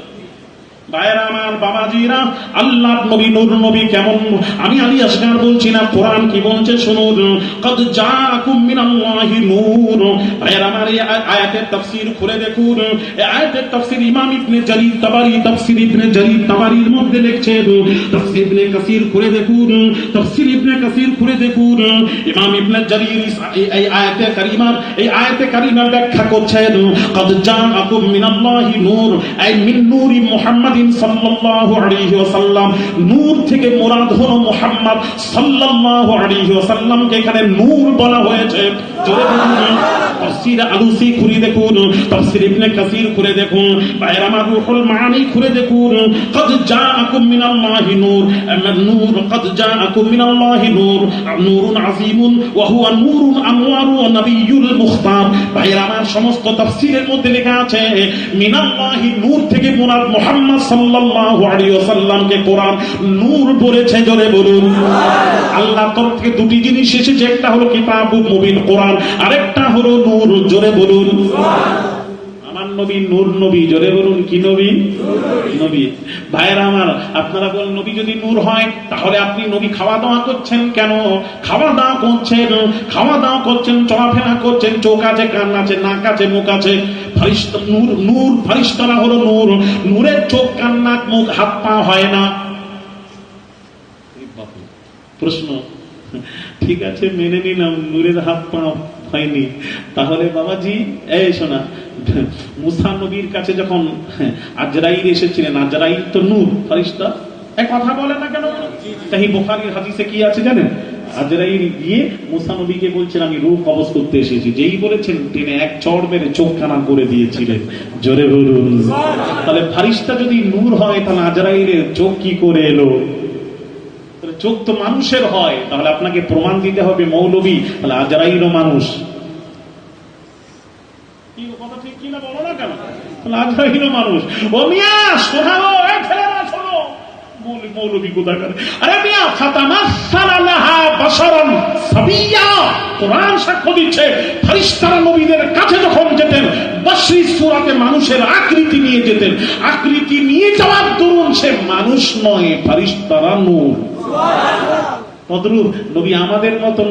ভাইরা আমার, বাবাজিরা, আল্লাহর নবী নূর নবী কেমন? আমি আলী আসগার বলছি না, কোরআন কি বলছে শুনুন। কদ জাআকুম মিনাল্লাহি নূর। ভাইরা আমার, এই আয়াতের তাফসীর খুলে দেখুন। এই আয়াতের তাফসীর ইমাম ইবনে জারীর তাবারী, তাফসীর ইবনে জারীর তাবারীর মধ্যে লিখছেন। তাফসীর ইবনে কাসীর খুলে দেখুন, তাফসীর ইবনে কাসীর খুলে দেখুন। ইমাম ইবনে জারীর এই আয়াতে কারিমার ব্যাখ্যা করছেন। কদ জাআকুম মিনাল্লাহি নূর, আই মিন নূরি মুহাম্মাদ সাল্লাল্লাহু আলাইহি ওয়াসাল্লাম। নূর থেকে মুরাদ হলো মুহাম্মদ সাল্লাল্লাহু আলাইহি ওয়াসাল্লামকে এখানে নূর বলা হয়েছে। জোরে বলুন। তাফসীর আলুসি খুলে দেখুন, তাফসীর ইবনে কাসীর খুলে দেখুন, বাইরে আমার রুহুল মাআনি খুলে দেখুন। কদ জাআকুম মিনাল্লাহি নূর, নূর কদ জাআকুম মিনাল্লাহি নূর, নূরুন আযীমুন ওয়া হুয়া নূরুন আনওয়ারু নবিয়্যুল মুখতার। বাইরে আমার সমস্ত তাফসীরের মধ্যে লেখা আছে মিনাল্লাহি নূর থেকে মুরাদ মুহাম্মদ সাল্লাল্লাহু আলাইহি ওয়াসাল্লামকে কোরআন নূর বলেছে। জোরে বলুন। আল্লাহর তরফ থেকে দুটি জিনিস এসেছে, একটা হলো কিতাবুল মুবিন কোরআন, আরেকটা হলো নূর। জোরে বলুন। আমার নবী নূর নবী। জোরে বলুন কি নবী? নবী। ভাইরা আমার, আপনারা বলেন নবী যদি নূর হয় তাহলে আপনি নবী খাওয়া দাওয়া করছেন কেন? খাওয়া দাওয়া করছেন, চলাফেরা করছেন, চোখ আছে, কান আছে, নাক আছে, মুখ আছে। ফারিস্তা নূর, ফারিস্তারা হলো নূর। নূরের চোখ, কান, নাক, মুখ, হাত পা হয় না। প্রশ্ন, ঠিক আছে মেনে নিলাম নূরের হাত পা হয়নি, তাহলে বাবাজি এই শোনা, মুসা নবীর কাছে যখন আজরাইল এসেছিলেন, আজরাইল তো নূর, ফারিস্তা, এক কথা বলে না কেন? তাই বুখারীর হাদিসে কি আছে জানেন? আজরাইল গিয়ে মুসা নবীকে বলছেন আমি রূহ কবজ করতে এসেছি। যেই বলেছেন তিনি এক চড় মেরে চোখখানা করে দিয়েছিলেন। জোরে বলুন। তাহলে ফারিস্তা যদি নূর হয় তাহলে আজরাইলের চোখ কি করে এলো? চোখ তো মানুষের হয়, তাহলে আপনাকে প্রমাণ দিতে হবে মৌলবী, তাহলে আজরাইলও মানুষ। কথা ঠিক কিনা বলো না কেন? তাহলে আজরাইলও মানুষ। ও মিয়া শোনালো, শোনো মৌলবী কোথাকার। আরে মিয়া ফাতামাসসালা লাহা বাশারান সাবিয়্যা। কোরআন সাক্ষ্য দিচ্ছে ফারিস্তারা নবীদের কাছে যখন যেতেন বাশরি সূরাতে মানুষের আকৃতি নিয়ে যেতেন। আকৃতি নিয়ে যাওয়ার দরুন সে মানুষ নয়, ফারিস্তারা নূর। তদ্রূপ নবী আমাদের মতন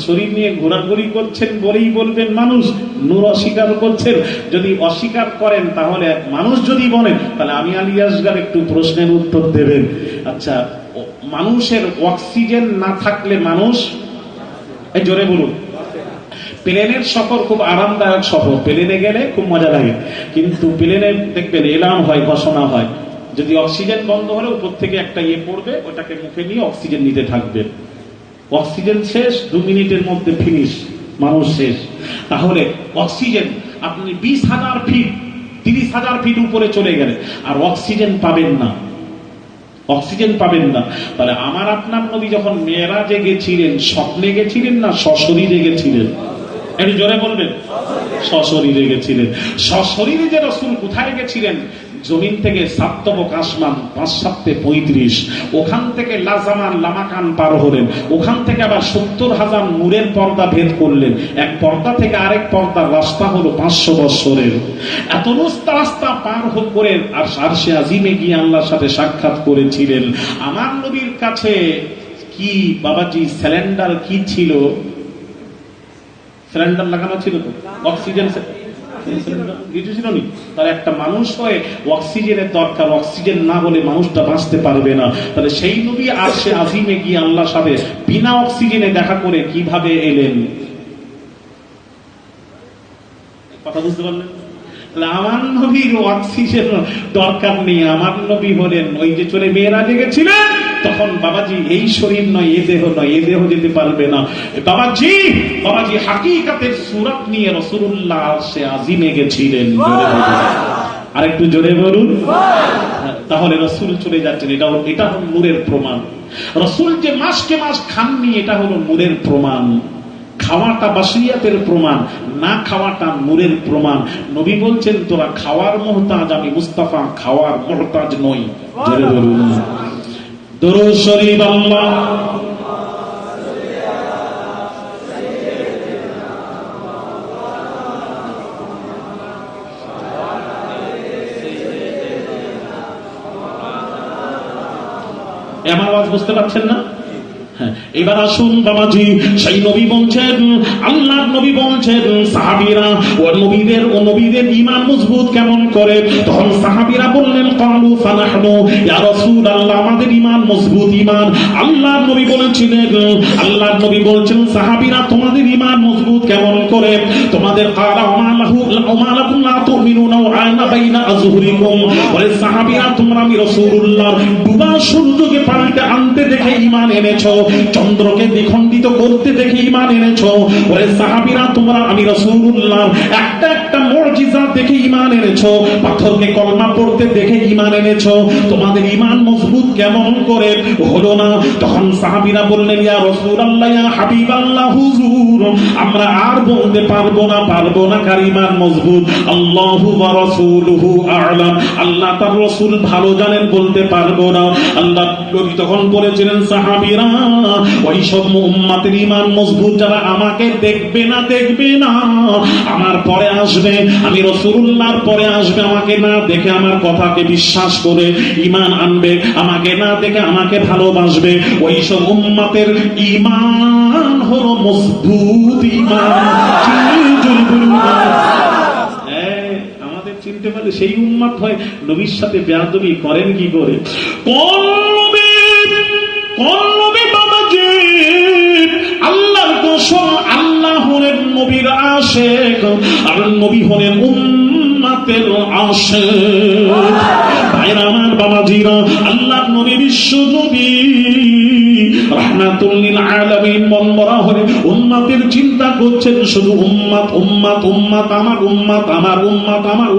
শরীর নিয়ে ঘোরাঘুরি করছেন বলেই বলবেন মানুষ, নূর অস্বীকার করছেন। যদি অস্বীকার করেন তাহলে মানুষ যদি বলেন, তাহলে আমি আলী আসগার একটু প্রশ্নের উত্তর দেবেন। আচ্ছা, মানুষের অক্সিজেন না থাকলে মানুষ, এই জোরে বলুন। প্লেনের সফর খুব আরামদায়ক সফর, প্লেনে গেলে খুব মজা লাগে, কিন্তু প্লেনে দেখবেন এলার্ম হয়, ঘোষণা হয়, যদি অক্সিজেন বন্ধ হলে উপর থেকে একটা পড়বে, ওটাকে মুখে নিয়ে অক্সিজেন নিতে থাকবে। অক্সিজেন শেষ, 2 মিনিটের মধ্যে ফিনিশ, মানুষ শেষ। তাহলে অক্সিজেন আপনি 20,000 ফিট, 30,000 ফিট উপরে চলে গেলে আর অক্সিজেন পাবেন না, অক্সিজেন পাবেন না। তাহলে আমার আপনার নবী যখন মেরাজে গেছিলেন, স্বপ্নে গেছিলেন না সশরীরে গেছিলেন? একটু জোরে বলবেন। সশরীরে গেছিলেন। সশরীরে যে রাসূল কোথায় গেছিলেন? জমিন থেকে 7 তবক আসমান, 5 7 35, ওখান থেকে লাজামান লামাকান পার হলেন, ওখান থেকে আবার 70,000 নূরের পর্দা ভেদ করলেন। এক পর্দা থেকে আরেক পর্দার রাস্তা হলো 500 বছরের। এত রাস্তা পার করে আর আরশে আজিমে গিয়ে আল্লাহর সাথে সাক্ষাৎ করেছিলেন। আমার নবীর কাছে কি বাবাজি সিলিন্ডার কি ছিল? সিলিন্ডার লাগানো ছিল তো, অক্সিজেন কিছু ছিল নি। তার একটা মানুষ হয়ে অক্সিজেনের দরকার, অক্সিজেন না হলে মানুষটা বাঁচতে পারবে না। তাহলে সেই নবী আরশে আজিমে গিয়ে আল্লাহর সাথে বিনা অক্সিজেনে দেখা করে কিভাবে এলেন? কথা বুঝতে পারলেন? তাহলে আমার নবীর অক্সিজেন দরকার নেই। আমার নবী হলেন ওই যে চলে মেয়েরাজে গেছিলেন, তখন বাবাজি এই শরীর নয়, এ দেহ নয়, এ দেহ যেতে পারবে না। বাবাজি হাকিকাতের সূরত নিয়ে রাসূলুল্লাহ আরশে আজিমে গেছিলেন। আর একটু জোরে বলুন। তাহলে রাসূল চলে যাচ্ছেন, এটা হলো নূরের প্রমাণ। রাসূল যে মাসকে মাস খাননি, এটা হলো নূরের প্রমাণ। খাওয়াটা বাসিয়াতের প্রমাণ, না খাওয়াটা নূরের প্রমাণ। নবী বলছেন তোরা খাওয়ার মুহতাজ, আমি মুস্তাফা খাওয়ার মুহতাজ নই। জোরে বলুন দরুদ শরীফ। আল্লাহ আমার আওয়াজ বুঝতে পারছেন না? এবার আসুন বাবাজি, সেই নবী বলছেন, আল্লাহর নবী বলছেন সাহাবীরা ও নবীদের ঈমান মজবুত কেমন করে? তখন সাহাবীরা বললেন ক্বালু ফানাহনু ইয়া রাসূলুল্লাহ, আমাদের ঈমান মজবুত ঈমান। আল্লাহর নবী বলছেন সাহাবীরা তোমাদের ঈমান মজবুত কেমন করে? তোমাদের ক্বালা ওমালাকুম লা তুমিনুনা ওয়া আনা বাইনা আযহুরিকুম, বলে সাহাবীরা তোমরা আমি রাসূলুল্লাহ ডুবা সূর্যকে পানিতে আনতে দেখে ঈমান এনেছো, চন্দ্রকে দ্বিখণ্ডিত করতে দেখে ঈমান এনেছো। ওরে সাহাবীরা তোমরা আমি রাসূলুল্লাহ একটা একটা মুজিজা দেখে ঈমান এনেছো, পাথরকে কলমা পড়তে দেখে ঈমান এনেছো। তোমাদের ঈমান মজবুত কেমন করে হলো না? তখন সাহাবীরা বললেন ইয়া রাসূলুল্লাহ, ইয়া হাবিবাল্লাহ, হুজুর আমরা আর বলতে পারবো না কার ঈমান মজবুত। আল্লাহু ওয়া রাসূলুহু আ'লাম, আল্লাহ তার রাসূল ভালো জানেন, বলতে পারবো না। আল্লাহ নবী তখন বলেছিলেন সাহাবীরা ওই সব উম্মতের ঈমান মজবুত যারা আমাকে দেখবে না, আমার পরে আসবে, আমি রাসূলুল্লাহর পরে আসবে, আমাকে না দেখে আমার কথাকে বিশ্বাস করে ঈমান আনবে, আমাকে না দেখে আমাকে ভালোবাসবে, ওই সব উম্মতের ঈমান হলো মজবুত ঈমান। আমাদের চিনতে পারলে সেই উম্মত হয়। নবীর সাথে বেয়াদবি করেন কি করে? কোন নবী বাবাজি আল্লাহর কসম, আল্লাহ হলেন নবীর আশিক আর নবী হলেন উম্মতের আশিক। ভাইরা আমার বাবাজিরা, আল্লাহর নবী বিশ্ব নবী রাহমাতুল লিল আলামিন মন মরা হয়ে উম্মতের চিন্তা করছেন, শুধু উম্মত আমার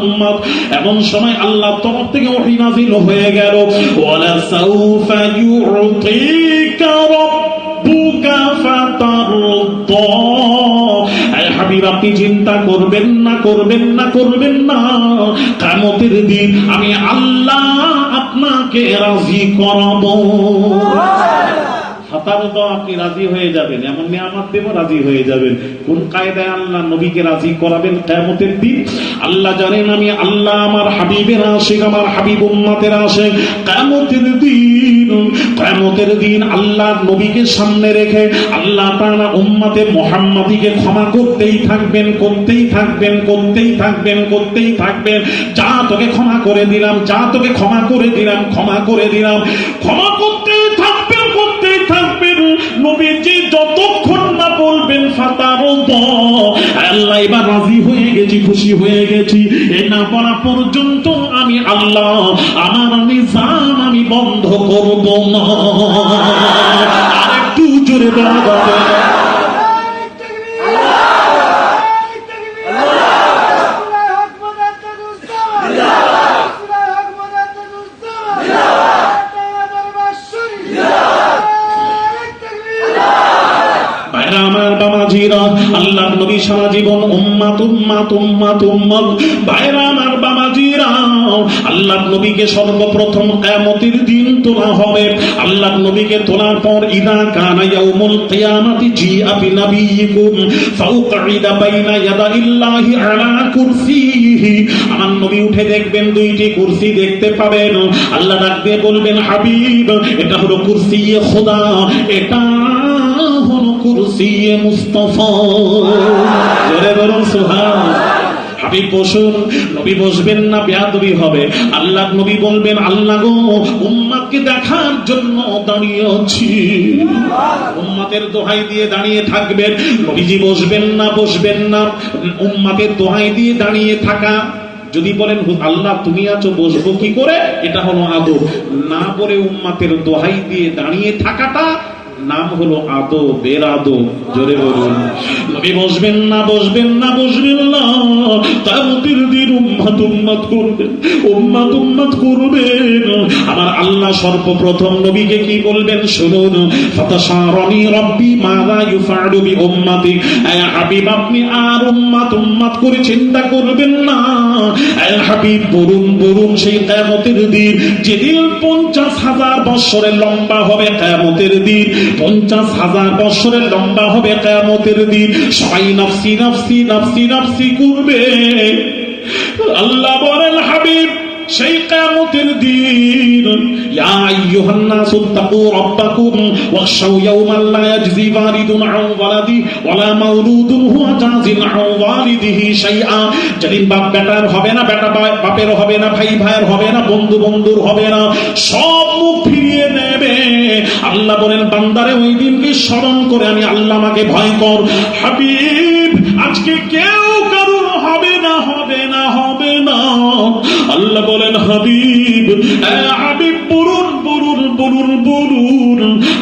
উম্মত। এমন সময় আল্লাহর তরফ থেকে ওহী নাযিল হয়ে গেল, ওয়ালা সাউফা ইউতিকা রাব্বুকা ফাতারদা। হে হাবিব, আপনি চিন্তা করবেন না, কিয়ামতের দিন আমি আল্লাহ আপনাকে রাজি করাবো। আপনি রাজি হয়ে যাবেন, এমন নিয়ামত দেব, রাজি হয়ে যাবেন। কোন কায়দায় আল্লাহ নবীকে রাজি করাবেন কিয়ামতের দিন? আল্লাহ জানেন আমি আল্লাহ আমার হাবিবের আশিক, আমার হাবিব উম্মতের আশিক। কিয়ামতের দিন আল্লাহর নবীকে সামনে রেখে আল্লাহ তাআলা উম্মতে মুহাম্মাদীকে ক্ষমা করতেই থাকবেন। যা তোকে ক্ষমা করে দিলাম, ক্ষমা করতেই থাকবেন। নবীজি যতক্ষণ না বলবেন ফাতারদা, আল্লাহ এবার রাজি হয়ে গেছি, খুশি হয়ে গেছি, এ না বলা পর্যন্ত আমি আল্লাহ আমার নিজাম আমি বন্ধ করব না। আরেকটু জোরে বলা যাবে? আল্লাহর নবী সারা জীবন উম্মত। ভাইরা আমার বাবাজিরা, আল্লাহর নবীকে সর্বপ্রথম কিয়ামতের দিন তোলা হবে। আল্লাহর নবীকে তোলার পর ইদা কানা ইয়াউমুল কিয়ামাতি জিআ বিনাবিয়িকুম ফাউকঈদা বাইনা ইয়াদাইল্লাহি আলা কুরসিহি। আমার নবী উঠে দেখবেন, দুইটি কুরসি দেখতে পাবেন। আল্লাহ ডাক দিয়ে বলবেন, হাবিব এটা হলো কুরসিয়ে খোদা, এটা কুরসিয়ে মুস্তাফা। জোরে বলুন সুবহান। হাবিব বসুন, নবী বসবেন না, বেয়াদবি হবে। আল্লাহ নবী বলবেন, আল্লাহ গো উম্মতকে দেখার জন্য দাঁড়িয়ে আছি। উম্মতের দোহাই দিয়ে দাঁড়িয়ে থাকবেন। নবীজি বসবেন না, উম্মতের দোহাই দিয়ে দাঁড়িয়ে থাকা। যদি বলেন আল্লাহ তুমি আছো, বসবো কি করে? এটা হলো আদব। না বলে উম্মতের দোহাই দিয়ে দাঁড়িয়ে থাকাটা নাম হলো আদবের আদব। জোরে বলুন। নবী বসবেন না। কিয়ামতের দিন উম্মত করবেন, উম্মত করবেন। আমার আল্লাহ সর্বপ্রথম নবীকে কি বলবেন শুনুন, ফাতাশারানি রব্বি মাযা ইউফআলু বি উম্মতি। হাবিব আপনি আর উম্মত করে চিন্তা করবেন না। হাবিব বলুন সেই কিয়ামতের দিন যেদিন 50,000 বছরের লম্বা হবে কিয়ামতের দিন, 50,000 বছরের লম্বা হবে কিয়ামতের দিন। সবাই নফসি নফসি নফসি নফসি করবে। আল্লাহ বলেন হাবিব সেই কিয়ামতের দিন ইয়া আইয়ুহান নাসু তাকু রাব্বাকুম ওয়াখশাউ ইয়াওমান লা ইয়াজজি ওয়ালিদুন আন ওয়ালাদি ওয়ালা মাওলুদুন হুয়া জাযিন আন ওয়ালিদিহি শাইআ। যেদিন বাপ বেটার হবে না, বেটা বাপের হবে না, ভাই ভাইয়ের হবে না, বন্ধু বন্ধুর হবে না, সব মুখ ফিরিয়ে নেবে। আল্লাহ বলেন বান্দারে ওই দিনকে স্মরণ করে আমি আল্লাহ আমাকে ভয় কর। হাবিব আজকে কেউ কারুর হবে না, হবে না, হবে না। আল্লাহ বলেন হাবিব হাবিব বলুন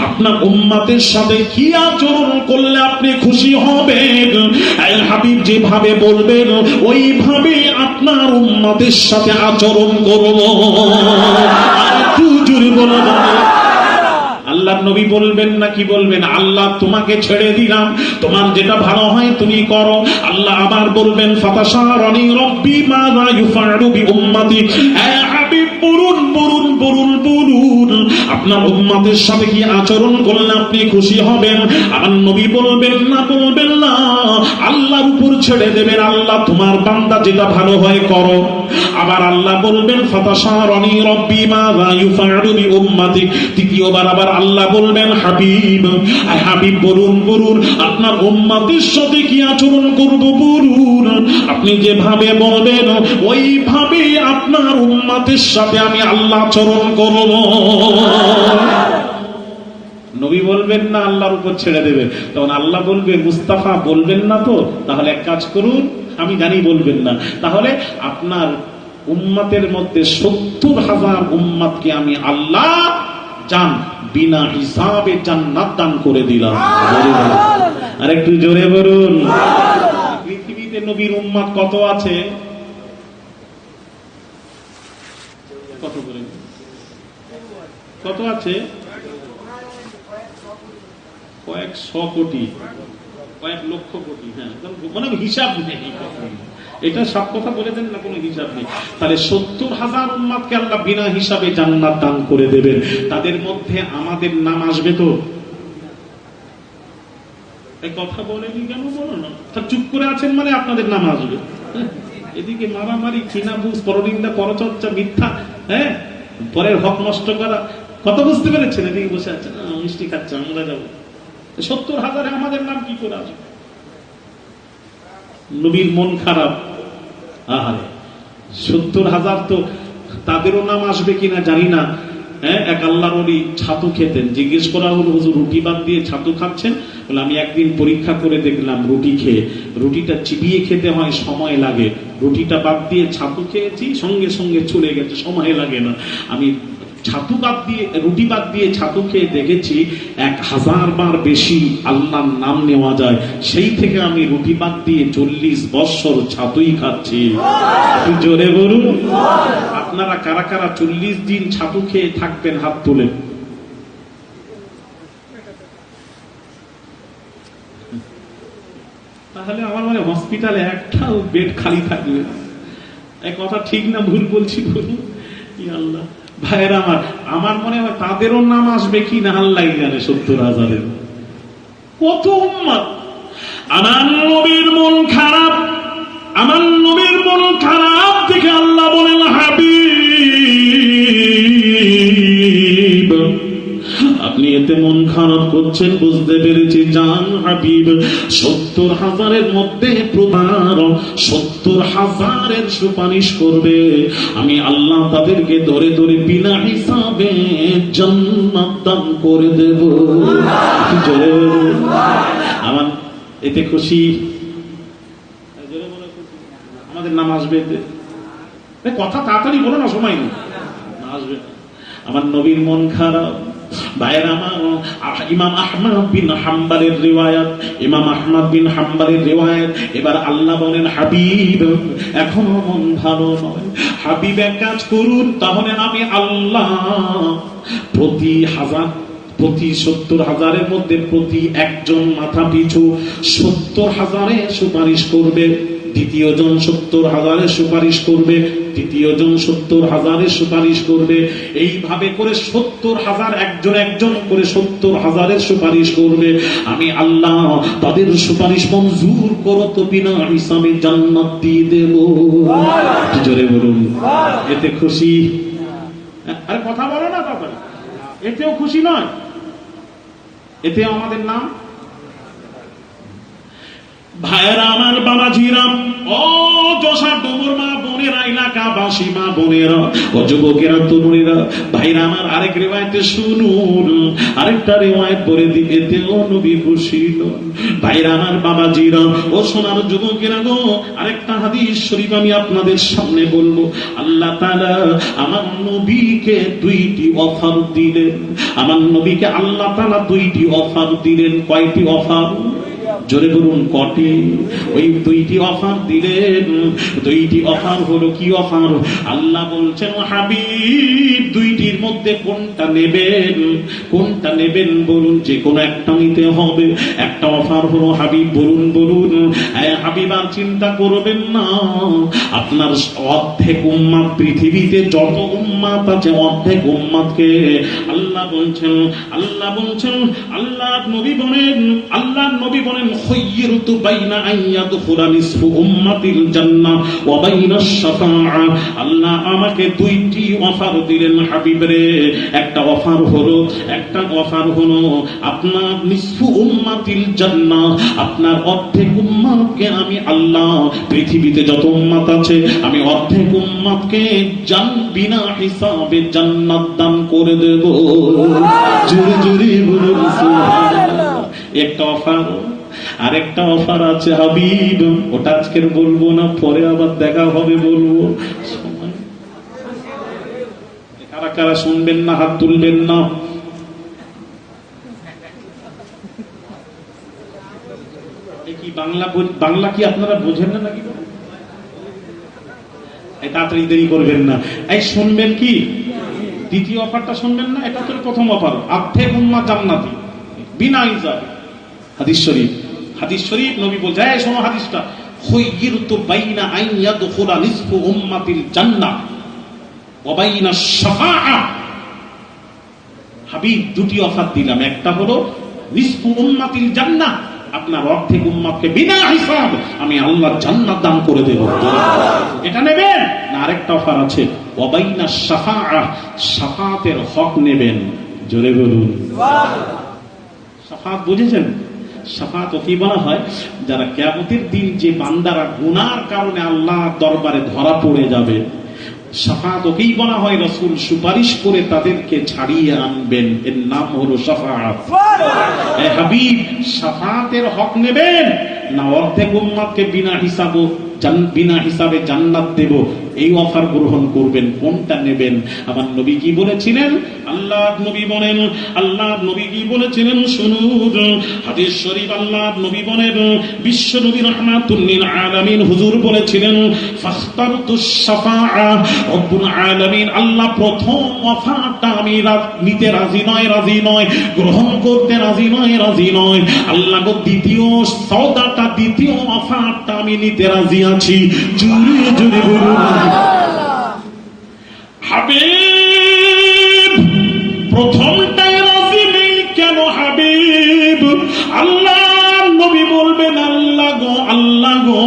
আপনার উম্মতের সাথে কি আচরণ করলে আপনি খুশি হবেন। হাবিব যেভাবে বলবেন ওইভাবে আপনার উম্মতের সাথে আচরণ করব। একটু জোরে বলুন। আল্লাহ নবী বলবেন না কি বলবেন, আল্লাহ তোমাকে ছেড়ে দিলাম, তোমার যেটা ভালো হয় তুমি করো। আল্লাহ আবার বলবেন ফাতাশারানি রব্বি মাযা ইউফআলু বি উম্মতি। হাবিব বলুন আপনার উম্মতের সাথে কি আচরণ করলে আপনি খুশি হবেন। আমার নবী বলবেন না, আল্লাহর উপর ছেড়ে দেবেন, আল্লাহ তোমার বান্দা যেটা ভালো হয় করো। আবার আল্লাহ বলবেন ফাতাশারানি রব্বি মাযা ইউফআলু বি উম্মতি। তৃতীয়বার আবার আল্লাহ বলবেন হাবিব বলুন আপনার উম্মতের সাথে কি আচরণ করব বলুন। আপনি যেভাবে বলবেন ওইভাবে আপনার উম্মতের সাথে আমি আল্লাহ আচরণ করব। নবী বলবেন না, আল্লাহর উপর ছেড়ে দেবেন। তখন আল্লাহ বলবে মুস্তাফা বলবেন না তো, তাহলে এক কাজ করুন, আমি জানি বলবেন না, তাহলে আপনার উম্মতের মধ্যে 70,000 উম্মতকে আমি আল্লাহ জান বিনা হিসাবে জান্নাত দান করে দিলাম। আর একটু জোরে বলুন। পৃথিবীতে নবীর উম্মত কত আছে? কত বলেন, কত আছে? কয়েক 100 কোটি, কয়েক লক্ষ কোটি। হ্যাঁ, মানে হিসাব নেই। এটা সব কথা বলে দেন না, কোনো হিসাব নেই। তাহলে 70,000 উম্মতকে আল্লাহ বিনা হিসাবে জান্নাত দান করে দেবেন। তাদের মধ্যে আমাদের নাম আসবে তো? এই কথা বলেনি কেন বলো না? তা চুপ করে আছেন মানে আপনাদের নাম আসবে। এদিকে মারামারি, কিনাবুজ, পরনিন্দা, পরচর্চা, মিথ্যা, হ্যাঁ, পরের হক নষ্ট করা, কথা বুঝতে পেরেছেন? এদিকে বসে আছেন মিষ্টি খাচ্ছে, আমরা যাবো। 70,000 আমাদের নাম কি করে আসবে? নবীর মন খারাপ। আহারে 70,000 তো তাদেরও নাম আসবে কিনা জানি না। হ্যাঁ, এক আল্লাহর ওলি ছাতু খেতেন। জিজ্ঞেস করা হলো হুজুর রুটি বাদ দিয়ে ছাতু খাচ্ছেন? বলে আমি একদিন পরীক্ষা করে দেখলাম রুটি খেয়ে, রুটিটা চিবিয়ে খেতে হয়, সময় লাগে। রুটিটা বাদ দিয়ে ছাতু খেয়েছি, সঙ্গে সঙ্গে চলে গেছে, সময় লাগে না। আমি ছাতু বাদ দিয়ে, রুটি বাদ দিয়ে ছাতু খেয়ে দেখেছি 1000 বার বেশি আল্লাহর নাম নেওয়া যায়। সেই থেকে আমি রুটি বাদ দিয়ে 40 বছর ছাতুই খাচ্ছি। জোরে বলুন। আপনারা কারা কারা 40 দিন ছাতু খেয়ে থাকবেন? হাত তোলেন। তাহলে আমার মানে হসপিটালে একটাও বেড খালি থাকবে। এই কথা ঠিক না ভুল বলছি বলুন? আল্লাহ ভাইয়েরা আমার মনে হয় তাদেরও নাম আসবে কি না আল্লাহ জানে। 70,000 কত উম্মত। আমার নবীর মন খারাপ, আমার নবীর মন খারাপ দেখে আল্লাহ বলেন হাবিব আপনি এতে মন খারাপ করছেন, বুঝতে পেরেছি। জান হাবিব 70,000 মধ্যে প্রধান 70,000 সুপারিশ করবে, আমি আল্লাহ তাদেরকে ধরে ধরে বিনা হিসাবে জান্নাত দান করে দেব। আমার এতে খুশি, আমাদের নাম আসবে এতে। কথা তাড়াতাড়ি বলো না, সময় নেই, আসবে। আমার নবীর মন খারাপ, ভাইরা আমার, ইমাম আহমদ বিন হাম্বলের রিওয়ায়াত, ইমাম আহমদ বিন হাম্বলের রিওয়ায়াত। এবার আল্লাহ বলেন, হাবিব এখনো মন ভালো নয়, হাবিব এক কাজ করুন, তাহলে আমি আল্লাহ প্রতি 70,000-এর মধ্যে প্রতি একজন মাথা পিছু 70,000-এর সুপারিশ করবে, দ্বিতীয় জন 70,000-এর সুপারিশ করবে, তৃতীয় জন 70,000-এর সুপারিশ করবে। এইভাবে করে 70,000 একজন করে 70,000-এর সুপারিশ করবে। আমি আল্লাহ তাদের সুপারিশ মঞ্জুর করো তো বিনা হিসাবে জান্নাত দিয়ে দেব। জোরে বলুন, এতে খুশি? আরে কথা বলো না তখন, এতেও খুশি নয়? এতে আমাদের নাম? ভাইরা আমার, বাবাজিরা, ও যশোর ডুমুর মা বোনেরা, এলাকাবাসী মা বোনেরা, ও যুবকেরা, তরুণীরা, ভাইরা আমার, আরেক রিওয়ায়াতে শুনুন, আরেকটা রিওয়ায়াত পড়ে দিবে, এতেও নবী খুশি নন। ভাইরা আমার, বাবাজিরা, ও সোনার যুবকেরা গো, আরেকটা হাদিস শরীফ আমি আপনাদের সামনে বলবো। আল্লাহ তাআলা আমার নবীকে 2টি অফার দিলেন। আমার নবীকে আল্লাহ তাআলা 2টি অফার দিলেন। কয়টি অফার? জোরে বলুন, কটি? ওই 2টি অফার দিলেন। 2টি অফার হলো কি অফার? আল্লাহ বলছেন, হাবিব 2টির মধ্যে কোনটা নেবেন? কোনটা নেবেন বলুন? যে কোনো একটা নিতে হবে। একটা অফার হলো, হাবিব বলুন, হাবিব আর চিন্তা করবেন না, আপনার অর্ধেক উম্মাত, পৃথিবীতে যত উম্মাত আছে অর্ধেক উম্মাতকে আল্লাহ বলছেন, আল্লাহ নবী বলেন খুয়্য়িরতু বাইনা আইয়াদখুলা নিসফু উম্মাতিল জান্নাহ ওয়া বাইনাশ শাফাআ। আল্লাহ আমাকে 2টি অফার দিলেন হাবিব রে। একটা অফার হলো আপনার নিসফু উম্মাতিল জান্নাহ, আপনার অর্ধেক উম্মাতকে আমি আল্লাহ, পৃথিবীতে যত উম্মাত আছে আমি অর্ধেক উম্মাতকে বিনা হিসাবে জান্নাত দান করে দেব। জোরে জোরে বলুন সুবহানাল্লাহ। একটা অফার। আরেকটা অফার আছে হাবিব, ওটা আজকের বলবো না, পরে আবার দেখা হবে বলবো। কারা কারা শুনবেন না হাত তুলবেন না? কি বাংলা কি আপনারা বোঝেন না নাকি? তাড়াতাড়ি দেরি করবেন না। এই শুনবেন কি? দ্বিতীয় অফারটা শুনবেন না? এটা তো প্রথম অফার, অর্ধেক উম্মাত জান্নাতি বিনা হিসাবে। হাদিস শরীফ নবী বলছে, এই শোনো হাদিসটা, খুয়্য়িরতু বাইনা আইয়াদখুলা নিসফু উম্মাতিল জান্নাহ ওয়া বাইনাশ শাফাআ। হাবিব 2টি অফার দিলাম। একটা হলো নিসফু উম্মাতিল জান্নাহ, আপনার অর্ধেক উম্মাতকে বিনা হিসাব আমি আল্লাহ জান্নাত দান করে দেব। এটা নেবেন না? আরেকটা অফার আছে, ওয়া বাইনাশ শাফাআ, শাফাতের হক নেবেন। জোরে বলুন সুবহানাল্লাহ। শাফাত বুঝেছেন? শাফাত কি বলা হয়? যারা কিয়ামতের দিন যে বান্দারা গুনার কারণে আল্লাহ দরবারে ধরা পড়ে যাবে, শাফাত ওকেই বলা হয় রাসূল সুপারিশ করে তাদেরকে ছাড়িয়ে আনবেন, এর নাম হলো শাফাত। হাবিব শাফাতের হক নেবেন না অর্ধেক উম্মতকে বিনা হিসাবে জান্নাত দেব, এই অফার গ্রহণ করবেন? কোনটা নেবেন? আমার নবী কি বলেছিলেন? আল্লাহ নবী কি বলেছিলেন শুনুন, হাদিস শরীফ। আল্লাহ নবী বলেন, বিশ্ব নবী রাহমাতুল লিল আলামিন হুজুর বলেছিলেন, ফাখতারতুশ শাফাআ। রব্বুল আলামিন আল্লাহ প্রথম অফারটা আমি নিতে রাজি নয়, গ্রহণ করতে রাজি নয়। আল্লাহ গো দ্বিতীয় সওদাটা, দ্বিতীয় অফারটা আমি নিতে রাজি আছি। জোরে জোরে বলুন হাবিব। প্রথমটাই রাজি নেই কেন হাবিব? আল্লাহ নবী বলবেন, আল্লাহ গো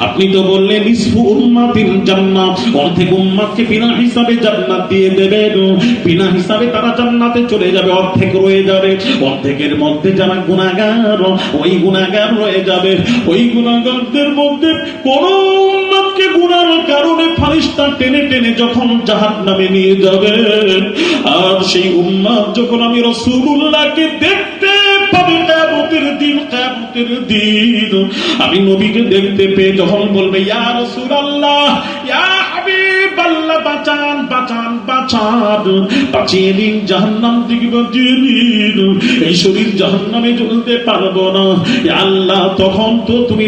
আপনি তো বললেন নিসফু উম্মাতিল জান্নাহ, অর্ধেক উম্মাতকে বিনা হিসাবে জান্নাত দিয়ে দেবেন। বিনা হিসাবে তারা জান্নাতে চলে যাবে, অর্ধেক রয়ে যাবে। অর্ধেকের মধ্যে যারা গুনাহগার, ওই গুনাহগার রয়ে যাবে। ওই গুনাহগারদের মধ্যে কোন উম্মতকে গুনার কারণে ফারিস্তা টেনে টেনে যখন জাহান্নামে নিয়ে যাবে, আর সেই উম্মত যখন আমি রাসূলুল্লাহকে দেখতে পাবে কিয়ামতের দিন, আমি নবীকে দেখতে পেয়ে যখন বলবে, ইয়া রাসূলুল্লাহ, ইয়া হাবিবাল্লাহ, বাঁচান বাঁচান বাঁচান, বাঁচিয়ে দিন, জাহান্নাম থেকে বাঁচিয়ে দিন, এই শরীর জাহান্নামে জ্বলতে পারবো না। আল্লাহ তখন তো তুমি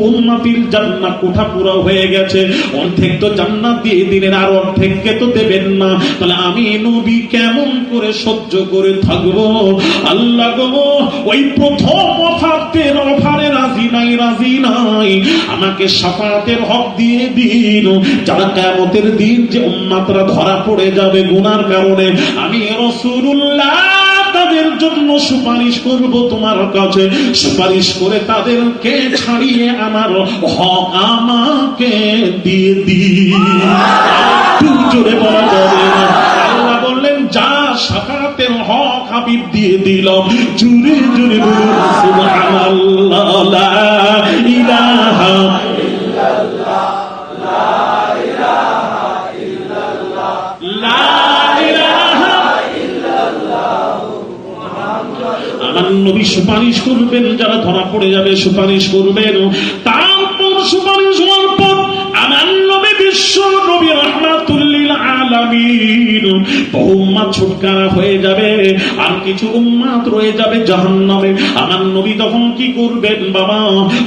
উম্মতির জান্নাত কোঠা পুরো হয়ে গেছে, অর্ধেক তো জান্নাত দিয়ে দিলেন, আর অর্ধেককে তো দেবেন না, তাহলে আমি নবী কেমন করে সহ্য করে থাকবো? আল্লাহ গো, ওই প্রথম অফারের অফারে রাজি নাই, রাজি নাই, আমাকে শাফাতের হক দিয়ে দিন। যারা কিয়ামতের দিন যে উম্মতরা ধরা পড়ে যাবে গুনার কারণে, আমি রাসূলুল্লাহ তাদের জন্য সুপারিশ করব তোমার কাছে, সুপারিশ করে তাদেরকে ছাড়িয়ে আমার হক আমাকে দিয়ে দিন। জোরে বলা যাবে না। আল্লাহ বললেন, যা শাফাতের হক হাবিব দিয়ে দিলাম। জোরে জোরে বলুন সুবহানাল্লাহ। লা ইলাহা ইল্লাল্লাহ, লা ইলাহা ইল্লাল্লাহ, লা ইলাহা ইল্লাল্লাহ। আমার নবী সুপারিশ করবেন, যারা ধরা পড়ে যাবে সুপারিশ করবেন। তারপর সুপারিশ হওয়ার পর আমার নবী বিশ্ব নবী রাহমাতুল লিল আলামিন, বহু উম্মত ছুটকারা হয়ে যাবে, আর কিছু উম্মত রয়ে যাবে জাহান্নামে। আমার নবী তখন কি করবেন বাবা?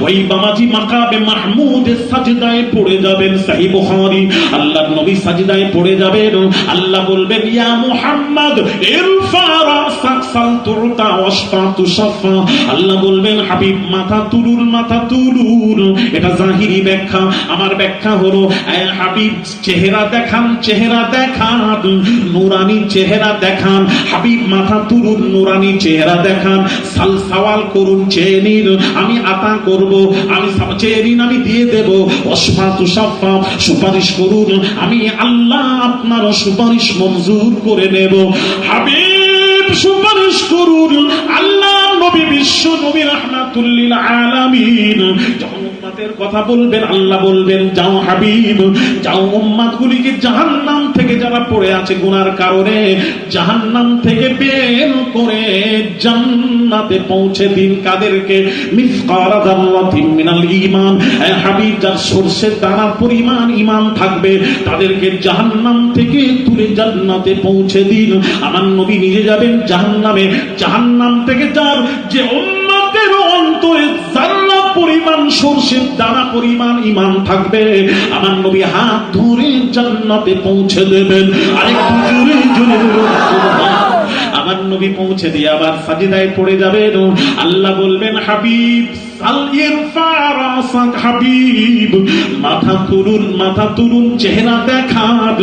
ওই বাবাজি মাকামে মাহমুদের সাজদায় পড়ে যাবেন। সহিহ বুখারী, আল্লাহর নবী সাজদায় পড়ে যাবেন। আল্লাহ বলবেন, ইয়া মুহাম্মদ ইরফা রাসাক সালতুরতা ওয়াশফা তুশফা। আল্লাহ বলবেন, হাবিব মাথা তুলুন, মাথা তুলুন। এটা জাহিরি ব্যাখ্যা, আমার ব্যাখ্যা হলো, হাবিব চেহারা দেখান, চেহারা দেখান, নুরানি চেহারা দেখান। হাবিব মাথা তুলুন, নুরানি চেহারা দেখান। সাল সওয়াল করুন, চেয়ে নিন, আমি আতা করব, আমি চেয়ে নিন, আমি দিয়ে দেব। ওয়াশফা তুশফা, সুপারিশ করুন, আমি আল্লাহ আপনার সুপারিশ মঞ্জুর করে নেব। হাবিব সুপারিশ করুন। আল্লাহ নবী বিশ্ব নবী রাহমাতুল লিল আলামিন যখন উম্মতের কথা বলবেন, আল্লাহ বলবেন, যাও হাবিব, যাও উম্মতগুলিকে জাহান্নাম থেকে যারা পড়ে আছে গুনার কারণে, জাহান্নাম থেকে বের করে জান্নাতে পৌঁছে দিন। কাদেরকে? মিসকালা যাররাতিন মিনাল ঈমান। হাবিব, যার সরষের দানা পরিমাণ ঈমান থাকবে, তাদেরকে জাহান্নাম থেকে তুলে জান্নাতে পৌঁছে দিন। আমার নবী নিজে যাবেন জাহান্নামে, জাহান্নাম থেকে যার যে উম্মতের অন্তরে যারা পরিমাণ সরষের দানা পরিমাণ ঈমান থাকবে, আমার নবী হাত ধরে জান্নাতে পৌঁছে দেবেন। আরেকটু জোরে জোরে বলুন সুবহানাল্লাহ। আমার নবী পৌঁছে দিয়ে আবার সাজদায় পড়ে যাবেন। আল্লাহ বলবেন, হাবিব হাবিব মাথা তুলুন, মাথা তুলুন, চেহারা দেখান।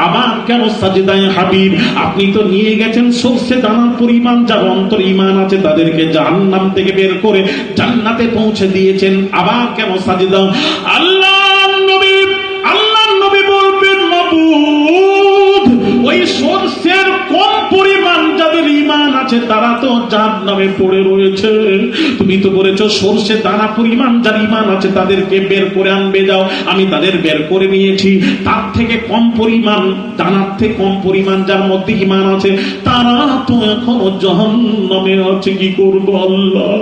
আবার কেন সাজদায় হাবিব? আপনি তো নিয়ে গেছেন সরষে দানার পরিমাণ যার অন্তর ঈমান আছে, তাদেরকে জাহান্নাম থেকে বের করে জান্নাতে পৌঁছে দিয়েছেন, আবার কেন সাজদা? আল্লাহ নবী বলবেন, মাবুদ, ওই সরষের কম পরিমাণ যাদের ঈমান আছে তারা তো জাহান্নামে পড়ে রয়েছে। তুমি তো বলেছো সরষে দানা পরিমাণ যার ঈমান আছে তাদেরকে বের করে আনবে, যাও। আমি তাদের বের করে নিয়েছি। তার থেকে কম পরিমাণ, দানার থেকে কম পরিমাণ যার মধ্যে ঈমান আছে, তারা তো এখনো জাহান্নামে আছে। কি করব আল্লাহ?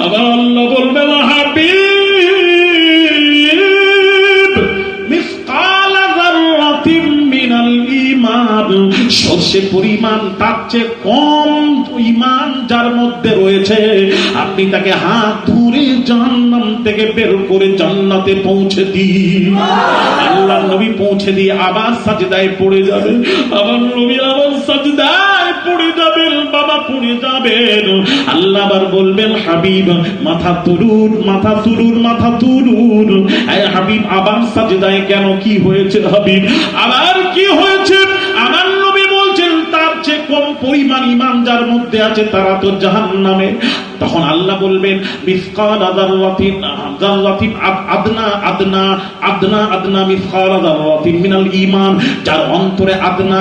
আবার আল্লাহ বলবেন, হাবিব, মিসকালা যাররাতিন মিনাল ঈমান, সরষে পরিমাণ তার চেয়ে কম ঈমান যার মধ্যে রয়েছে, আপনি তাকে হাত ধরে জাহান্নাম থেকে বের করে জান্নাতে পৌঁছে দিন। আল্লাহ নবী পৌঁছে দিয়ে আবার সাজদায় পড়ে যাবেন। আবার নবী আবার সাজদায় পড়ে যাবেন, বাবা পড়ে যাবেন। আল্লাহ আবার বলবেন, হাবিব মাথা তুলুন, মাথা তুলুন, মাথা তুলুন। হাবিব আবার সাজদায় কেন? কি হয়েছে হাবিব? আবার কি হয়েছে? আমার নবী বলছেন, তার চেয়ে কম পরিমাণ ঈমান যার মধ্যে আছে তারা তো জাহান্নামে। তখন আল্লাহ বলবেন, মিসকালা যাররাতিন আদনা মিসকালা যাররাতিন মিনাল ঈমান, যার অন্তরে আদনা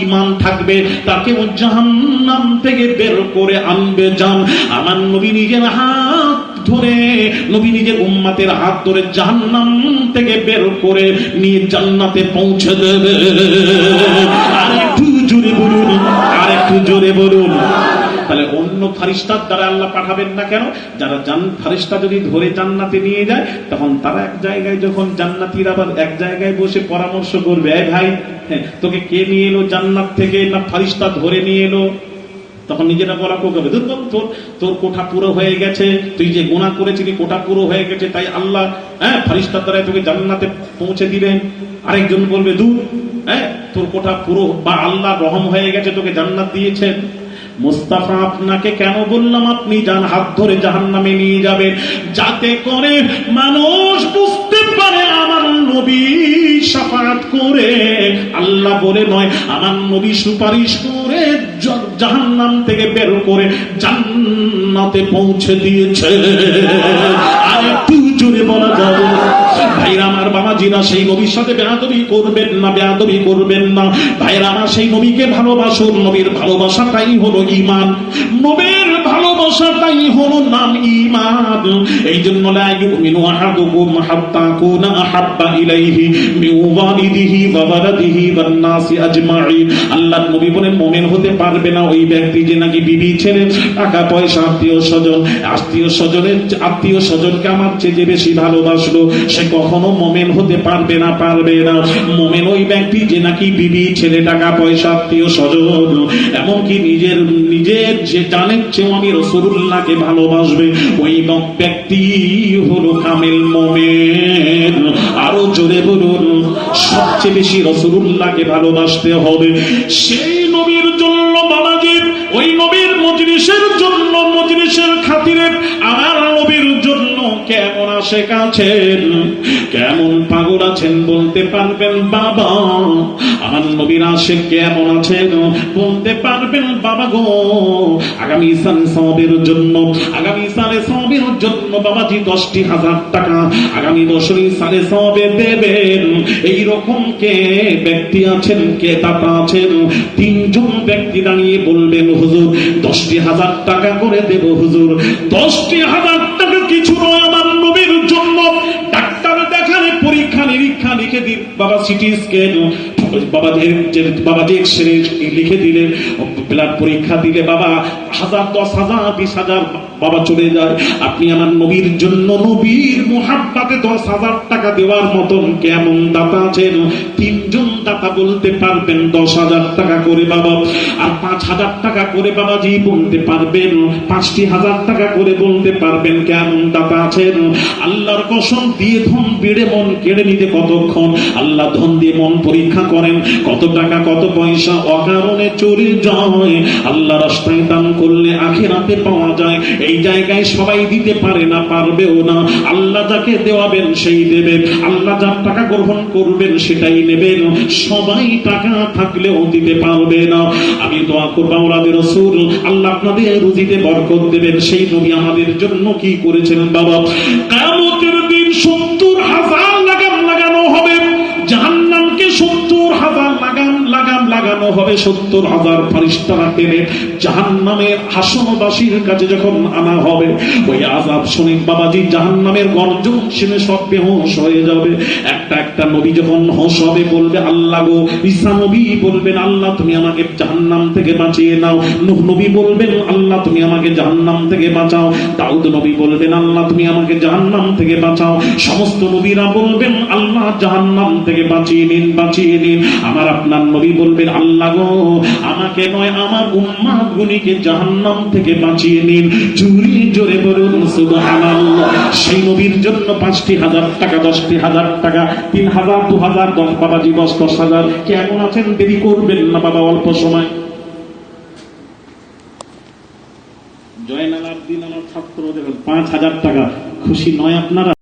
ঈমান থাকবে, তাকেও জাহান্নাম থেকে বের করে আনবে জান। আমার নবী নিজের হাত ধরে, নবী নিজের উম্মতের হাত ধরে জাহান্নাম থেকে বের করে নিয়ে জান্নাতে পৌঁছে দেবে। আরেকটু জোরে বলুন, আরেকটু জোরে বলুন। তাহলে অন্য জন্য ফারিস্তার দ্বারা আল্লাহ পাঠাবেন না কেন? যারা ফারিস্তা যদি ধরে জান্নাতে নিয়ে যায়, তখন তারা এক জায়গায়, যখন জান্নাতীরা আবার এক জায়গায় বসে পরামর্শ করবে, এই ভাই, তোকে কে নিয়ে এলো জান্নাত থেকে? না ফারিস্তা ধরে নিয়ে এলো? তখন নিজেরা বলা করবে, দুর্গম, তোর কোঠা পুরো হয়ে গেছে, তুই যে গুনাহ করেছিলি কোঠা পুরো হয়ে গেছে, তাই আল্লাহ ফারিস্তার দ্বারা তোকে জান্নাতে পৌঁছে দিলেন। আরেকজন বলবে, দূর, তোর কোঠা পুরো, বা আল্লাহ রহম হয়ে গেছে, তোকে জান্নাত দিয়েছেন। মুস্তাফা, আপনাকে কেন বললাম আপনি যান, হাত ধরে জাহান্নামে নিয়ে যাবেন, যাতে করে মানুষ বুঝতে পারে আমার নবী শাফাআত করে, আল্লাহ বলে নয়, আমার নবী সুপারিশ করে জাহান্নাম থেকে বের করে জান্নাতে পৌঁছে দিয়েছে। আর একটু জোরে বলা যাবে? ভাইরা আমার, বাবাজিরা, সেই নবীর সাথে বেয়াদবি করবেন না, বেয়াদবি করবেন না। ভাইরা আমার, সেই নবীকে ভালোবাসুন। নবীর ভালোবাসাটাই হলো ঈমান, নবীর ভালোবাসাটাই হলো নাম ঈমান। এই জন্য লা ইউমিনু আহাদুকুম হাত্তা কুনা আহাব্বা ইলাইহি মিন ওয়ালিদিহি ওয়া ওয়ালাদিহি ওয়ান নাসি আজমাইন। আল্লাহর নবী বলেন, মুমিন হতে পারবে না ওই ব্যক্তি যে নাকি বিবি, ছেলে, টাকা পয়সা, আত্মীয় স্বজনকে আমার চেয়ে যে বেশি ভালোবাসলো, সে কখনো মুমিন হতে পারবে না, পারবে না। মুমিন ওই ব্যক্তি যে নাকি বিবি, ছেলে, টাকা পয়সা, আত্মীয় স্বজন, এমনকি নিজের যে জানের চেয়ে আমি রাসূলুল্লাহকে ভালোবাসবে, ওই ব্যক্তি হলো কামিল মুমিন। আরো জোরে বলুন, সবচেয়ে বেশি রাসূলুল্লাহকে ভালোবাসতে হবে। সেই নবীর জন্য বাবাজি, ওই নবীর মজলিসের জন্য, মজলিসের খাতিরে আমার নবীর জন্য কেমন আশিক আছেন, কেমন পাগল আছেন বলতে পারবেন বাবা? আমার নবীর আশিক কেমন আছেন বলতে পারবেন বাবা গো? আগামী সালে সওয়াবের জন্য, আগামী সালে সওয়াবের জন্য বাবাজি 10,000 টাকা আগামী বছরই সালে সওয়াবে দেবেন। এইরকম কে ব্যক্তি আছেন, কে দাতা আছেন? 3 জন ব্যক্তি দাঁড়িয়ে বলবেন, হুজুর 10,000 টাকা করে দেব হুজুর। 10,000 টাকা কিছু নয় আমার নবীর জন্য। ডাক্তার দেখালে পরীক্ষা নিরীক্ষা লিখে দিন বাবা, সিটি স্ক্যান, বাবা যে এক্সরে লিখে দিলেন, ব্লাড পরীক্ষা দিলে বাবা 1000, 10,000, 20,000 বাবা চলে যায়। আপনি আমার নবীর জন্য, নবীর মুহাব্বতে 10,000 টাকা দেওয়ার মতন কেমন দাতা আছেন? 3 জন দাতা বলতে পারবেন 10,000 টাকা করে বাবা। আর 5,000 টাকা করে বাবাজি বলতে পারবেন, 5,000 টাকা করে বলতে পারবেন কেমন দাতা আছেন? আল্লাহর কসম দিয়ে ধন বেড়ে মন কেড়ে নিতে কতক্ষণ? আল্লাহ ধন দিয়ে মন পরীক্ষা করেন, কত টাকা কত পয়সা অকারণে চলে যায়। আল্লাহ রাস্তায় দান করলে আখিরাতে পাওয়া যায়। এই জায়গায় সবাই দিতে পারে না, পারবেও না। আল্লাহ যাকে দেওয়াবেন সেই দেবেন, আল্লাহ যার টাকা গ্রহণ করবেন সেটাই নেবেন। সবাই টাকা থাকলেও দিতে পারবে না। আমি দোয়া করব আওলাদে রাসূল, আল্লাহ আপনাদের রুজিতে বরকত দেবেন। সেই নবী আমাদের জন্য কি করেছেন বাবা? কিয়ামতের দিন 70,000 লাগাম লাগানো হবে জাহান্নামকে, 70,000 লাগাম লাগানো হবে। 70,000 ফেরেশতারা টেনে জাহান্নামের হাসনবাসীর কাছে যখন আনা হবে, ওই আযাব শুনে বাবাজি জাহান্নামের গর্জন শুনে সব বেহুশ হয়ে যাবে। একটা একটা নবী যখন হোশ হবে বলবে, আল্লাহ গো। ঈসা নবী বলবেন, আল্লাহ তুমি আমাকে জাহান্নাম থেকে বাঁচিয়ে নাও। নূহ নবী বলবেন, আল্লাহ তুমি আমাকে জাহান্নাম থেকে বাঁচাও। দাউদ নবী বলবেন, আল্লাহ তুমি আমাকে জাহান্নাম থেকে বাঁচাও। সমস্ত নবীরা বলবেন, আল্লাহ জাহান্নাম থেকে বাঁচিয়ে নিন, বাঁচিয়ে নিন। আমার আপনার নবী বলবেন, আল্লাহ গো আমাকে নয় আমার উম্মাত গুলিকে জাহান্নাম থেকে বাঁচিয়ে নিন। জোরে জোরে বলুন সুবহানাল্লাহ। সেই নবীর জন্য 5,000 টাকা, 10,000 টাকা, 3,000, 2,000, 10 বাবাজি 10,000। কেমন আছেন? দেরি করবেন না বাবা, অল্প সময়। জয়নালার দিন আমার ছাত্র দেখুন 5,000 টাকা, খুশি নয় আপনারা?